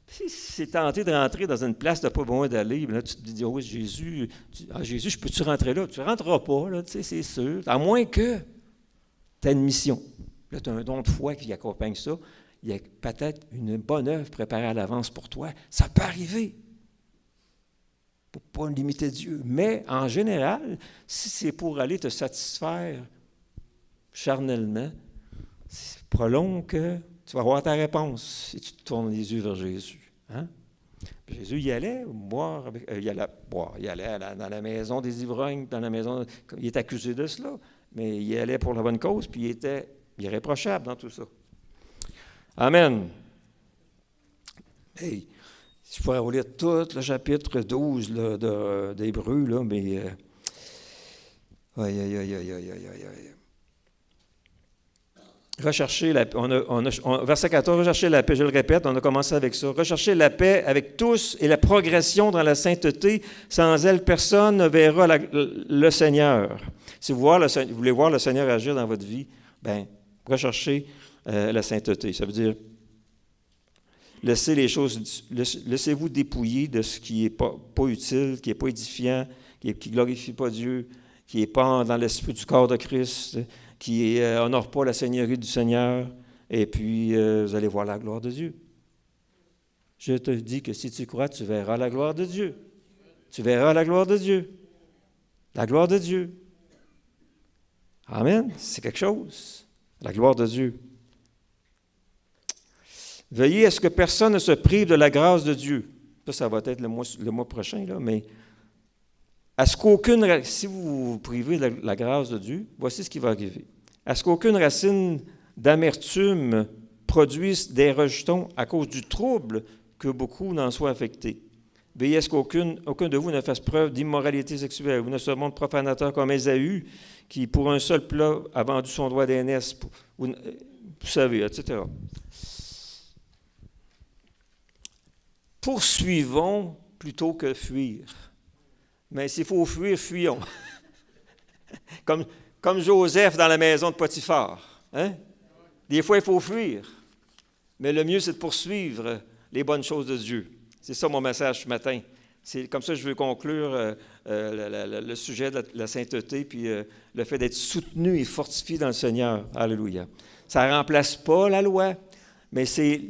Si c'est tenté de rentrer dans une place de pas besoin d'aller, là, tu te dis, oh, Jésus, Jésus, je peux-tu rentrer là? Tu ne rentreras pas, là, c'est sûr. À moins que tu aies une mission. Là, tu as un don de foi qui accompagne ça. Il y a peut-être une bonne œuvre préparée à l'avance pour toi. Ça peut arriver. Pour ne pas limiter Dieu. Mais en général, si c'est pour aller te satisfaire charnellement, c'est pas long que tu vas avoir ta réponse si tu te tournes les yeux vers Jésus. Hein? Jésus y allait boire, il allait dans la maison des ivrognes, dans la maison, il est accusé de cela, mais il allait pour la bonne cause, puis il était irréprochable dans tout ça. Amen. Hey, je pourrais relire tout le chapitre 12 d'Hébreu, là, mais Aïe, aïe, aïe, aïe, aïe, aïe, aïe. Rechercher la paix. Verset 14, rechercher la paix, je le répète, on a commencé avec ça. Rechercher la paix avec tous et la progression dans la sainteté. Sans elle, personne ne verra le Seigneur. Si vous voulez voir le Seigneur agir dans votre vie, bien, recherchez la sainteté. Ça veut dire, laissez-vous dépouiller de ce qui n'est pas utile, qui n'est pas édifiant, qui ne glorifie pas Dieu, qui n'est pas dans l'esprit du corps de Christ, qui n'honore pas la seigneurie du Seigneur, et puis vous allez voir la gloire de Dieu. Je te dis que si tu crois, tu verras la gloire de Dieu. Tu verras la gloire de Dieu. La gloire de Dieu. Amen. C'est quelque chose. La gloire de Dieu. Veillez à ce que personne ne se prive de la grâce de Dieu. Ça va être le mois prochain, là, mais à ce qu'aucune, si vous vous privez de la grâce de Dieu, voici ce qui va arriver. À ce qu'aucune racine d'amertume produise des rejetons à cause du trouble que beaucoup n'en soient affectés. Veillez à ce qu'aucun de vous ne fasse preuve d'immoralité sexuelle ou ne se montre profanateur comme Ésaü, qui pour un seul plat a vendu son droit d'aînesse, vous savez, etc. Poursuivons plutôt que fuir. Mais s'il faut fuir, fuyons. Comme Joseph dans la maison de Potiphar. Hein? Des fois, il faut fuir. Mais le mieux, c'est de poursuivre les bonnes choses de Dieu. C'est ça mon message ce matin. C'est comme ça que je veux conclure le sujet de la sainteté, puis le fait d'être soutenu et fortifié dans le Seigneur. Alléluia. Ça ne remplace pas la loi, mais c'est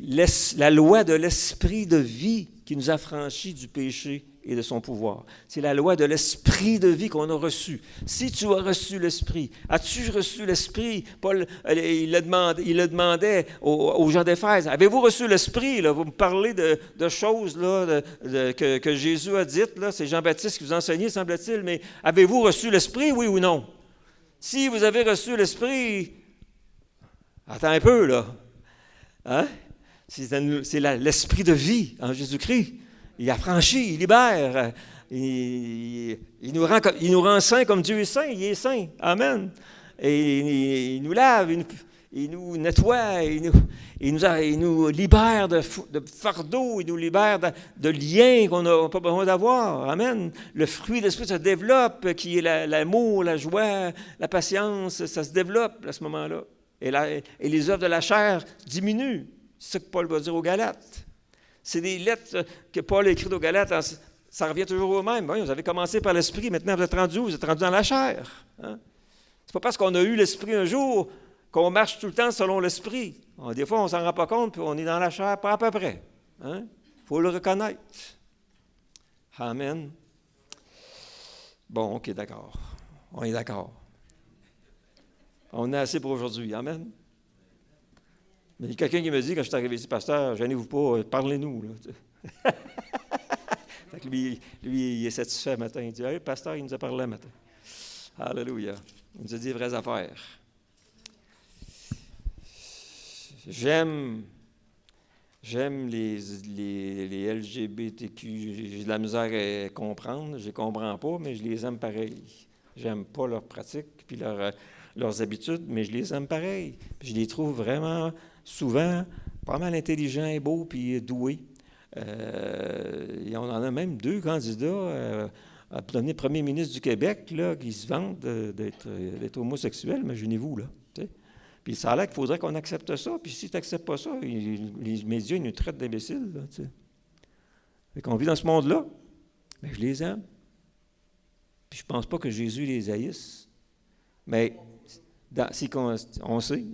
la loi de l'esprit de vie qui nous affranchit du péché et de son pouvoir. C'est la loi de l'esprit de vie qu'on a reçu. Si tu as reçu l'esprit, as-tu reçu l'esprit? Paul, il le demandait aux gens d'Éphèse. Avez-vous reçu l'esprit? Là? Vous me parlez de choses là, que Jésus a dites. Là? C'est Jean-Baptiste qui vous enseignait, semble-t-il. Mais avez-vous reçu l'esprit, oui ou non? Si vous avez reçu l'esprit, attends un peu, là. Hein? C'est l'esprit de vie en Jésus-Christ. Il affranchit, il libère, il nous rend saints comme Dieu est saint, il est saint. Amen. Et il nous lave, il nous nettoie, il nous libère de fardeaux, il nous libère de liens qu'on n'a pas besoin d'avoir. Amen. Le fruit de l'esprit se développe, qui est l'amour, la joie, la patience, ça se développe à ce moment-là. Et les œuvres de la chair diminuent. C'est ce que Paul va dire aux Galates. C'est des lettres que Paul a écrites aux Galates. Ça revient toujours au même. Oui, vous avez commencé par l'esprit, maintenant vous êtes rendu où? Vous êtes rendu dans la chair. Hein? C'est pas parce qu'on a eu l'esprit un jour qu'on marche tout le temps selon l'esprit. Des fois, on ne s'en rend pas compte, puis on est dans la chair, pas à peu près. Hein? Faut le reconnaître. Amen. Bon, OK, d'accord. On est d'accord. On a assez pour aujourd'hui. Amen. Mais il y a quelqu'un qui me dit, quand je suis arrivé ici, pasteur, gênez-vous pas, parlez-nous. Là. Fait que lui, il est satisfait le matin. Il dit, hey, pasteur, il nous a parlé le matin. Alléluia. Il nous a dit les vraies affaires. J'aime les LGBTQ. J'ai de la misère à comprendre. Je ne les comprends pas, mais je les aime pareil. J'aime pas leurs pratiques puis leurs habitudes, mais je les aime pareil. Puis je les trouve vraiment, souvent, pas mal intelligents et beaux puis doués. Et on en a même 2 candidats à devenir premier ministre du Québec là, qui se vantent d'être homosexuels, imaginez-vous. Là, t'sais. Puis ça a l'air qu'il faudrait qu'on accepte ça. Puis si tu n'acceptes pas ça, les médias ils nous traitent d'imbéciles. Là, fait qu'on vit dans ce monde-là. Mais je les aime. Puis je ne pense pas que Jésus les haïsse. Mais on sait,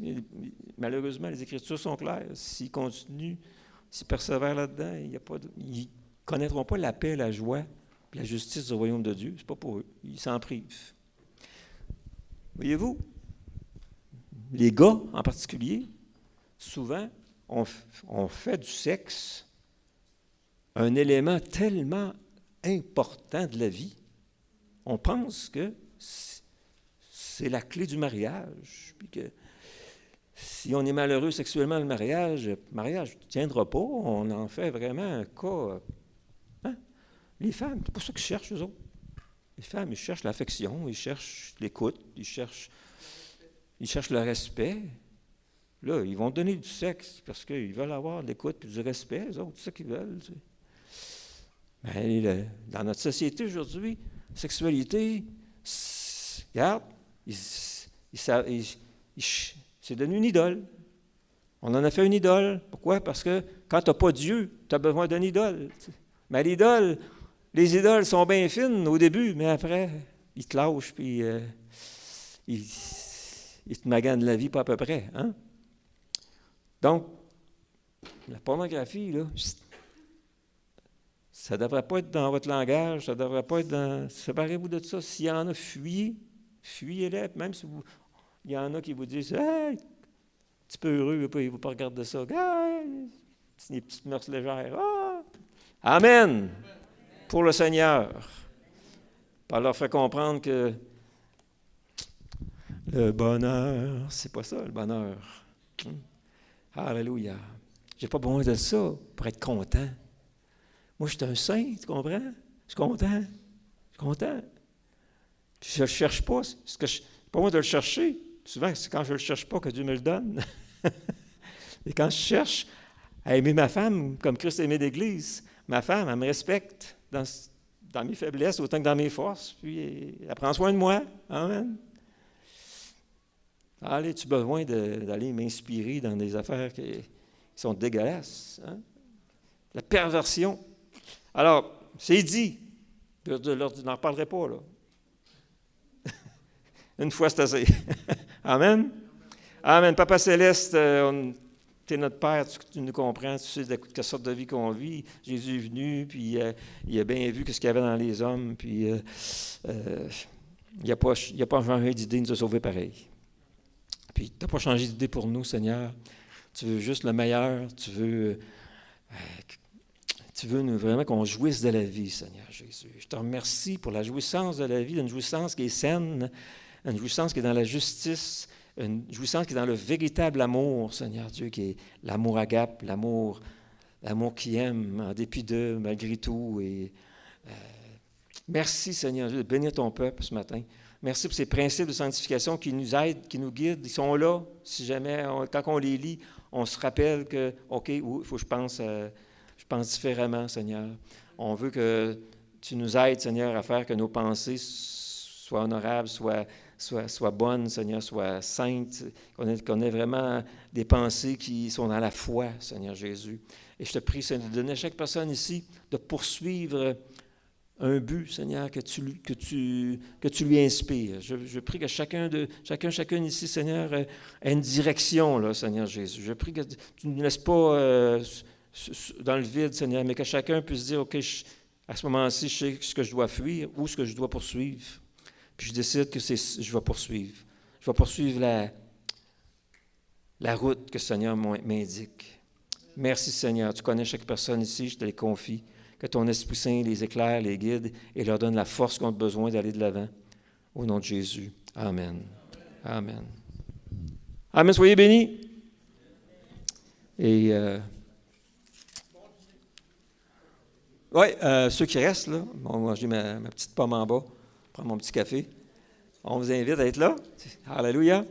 malheureusement, les Écritures sont claires. S'ils continuent, s'ils persévèrent là-dedans, ils ne connaîtront pas la paix, la joie, la justice du royaume de Dieu. Ce n'est pas pour eux. Ils s'en privent. Voyez-vous, les gars en particulier, souvent, on fait du sexe un élément tellement important de la vie. On pense que c'est la clé du mariage. Puis que si on est malheureux sexuellement, le mariage ne tiendra pas. On en fait vraiment un cas. Hein? Les femmes, c'est pour ça qu'ils cherchent, eux autres. Les femmes, ils cherchent l'affection, ils cherchent l'écoute, ils cherchent le respect. Là, ils vont donner du sexe parce qu'ils veulent avoir de l'écoute et du respect, eux autres, c'est ça qu'ils veulent. Tu sais. Mais dans notre société aujourd'hui, la sexualité, regarde, c'est devenu une idole. On en a fait une idole. Pourquoi? Parce que quand tu n'as pas Dieu, tu as besoin d'une idole. Tu sais. Mais les idoles sont bien fines au début, mais après, ils te lâchent, puis ils te maganent la vie pas à peu près. Hein? Donc, la pornographie, là, ça ne devrait pas être dans votre langage, ça ne devrait pas être dans... Séparez-vous de ça. S'il y en a, fuyez-les. Même si il y en a qui vous disent « Hey, petit peu heureux, il ne va pas regarder ça. Hey, des petites mœurs légères. Ah! » Amen! Pour le Seigneur. Par leur faire comprendre que le bonheur, c'est pas ça, le bonheur. Alléluia. J'ai pas besoin de ça pour être content. Moi, je suis un saint, tu comprends? Je suis content. Je ne le cherche pas. Pas moi de le chercher. Souvent, c'est quand je ne le cherche pas que Dieu me le donne. Et quand je cherche à aimer ma femme comme Christ a aimé l'Église, ma femme, elle me respecte dans mes faiblesses autant que dans mes forces, puis elle prend soin de moi. Amen. Allez, tu as besoin d'aller m'inspirer dans des affaires qui sont dégueulasses. Hein? La perversion. Alors, c'est dit. Je n'en reparlerai pas, là. Une fois, c'est assez. Amen. Amen. Papa Céleste, tu es notre Père, tu nous comprends, tu sais de quelle sorte de vie qu'on vit. Jésus est venu, puis il a bien vu ce qu'il y avait dans les hommes, puis il n'a pas changé d'idée, il nous a sauvés pareil. Puis tu n'as pas changé d'idée pour nous, Seigneur. Tu veux juste le meilleur, tu veux vraiment qu'on jouisse de la vie, Seigneur Jésus. Je te remercie pour la jouissance de la vie, une jouissance qui est saine, une jouissance qui est dans la justice, une jouissance qui est dans le véritable amour, Seigneur Dieu, qui est l'amour agape, l'amour qui aime, en dépit de, malgré tout. Et, merci, Seigneur Dieu, de bénir ton peuple ce matin. Merci pour ces principes de sanctification qui nous aident, qui nous guident. Ils sont là. Si jamais, quand on les lit, on se rappelle que, OK, il faut que je pense différemment, Seigneur. On veut que tu nous aides, Seigneur, à faire que nos pensées soient honorables, soient bonnes, Seigneur, soient saintes, qu'on ait vraiment des pensées qui sont dans la foi, Seigneur Jésus. Et je te prie, Seigneur, de donner à chaque personne ici de poursuivre un but, Seigneur, que tu lui inspires. Je prie que chacune ici, Seigneur, ait une direction, là, Seigneur Jésus. Je prie que tu ne nous laisses pas dans le vide, Seigneur, mais que chacun puisse dire, OK, à ce moment-ci, je sais ce que je dois fuir ou ce que je dois poursuivre. Puis je décide que je vais poursuivre. Je vais poursuivre la route que le Seigneur m'indique. Merci, Seigneur. Tu connais chaque personne ici, je te les confie. Que ton Esprit Saint les éclaire, les guide et leur donne la force qu'on a besoin d'aller de l'avant. Au nom de Jésus. Amen. Amen. Amen. Soyez bénis. Et ceux qui restent, là, vont manger ma petite pomme en bas, prendre mon petit café. On vous invite à être là. Alléluia.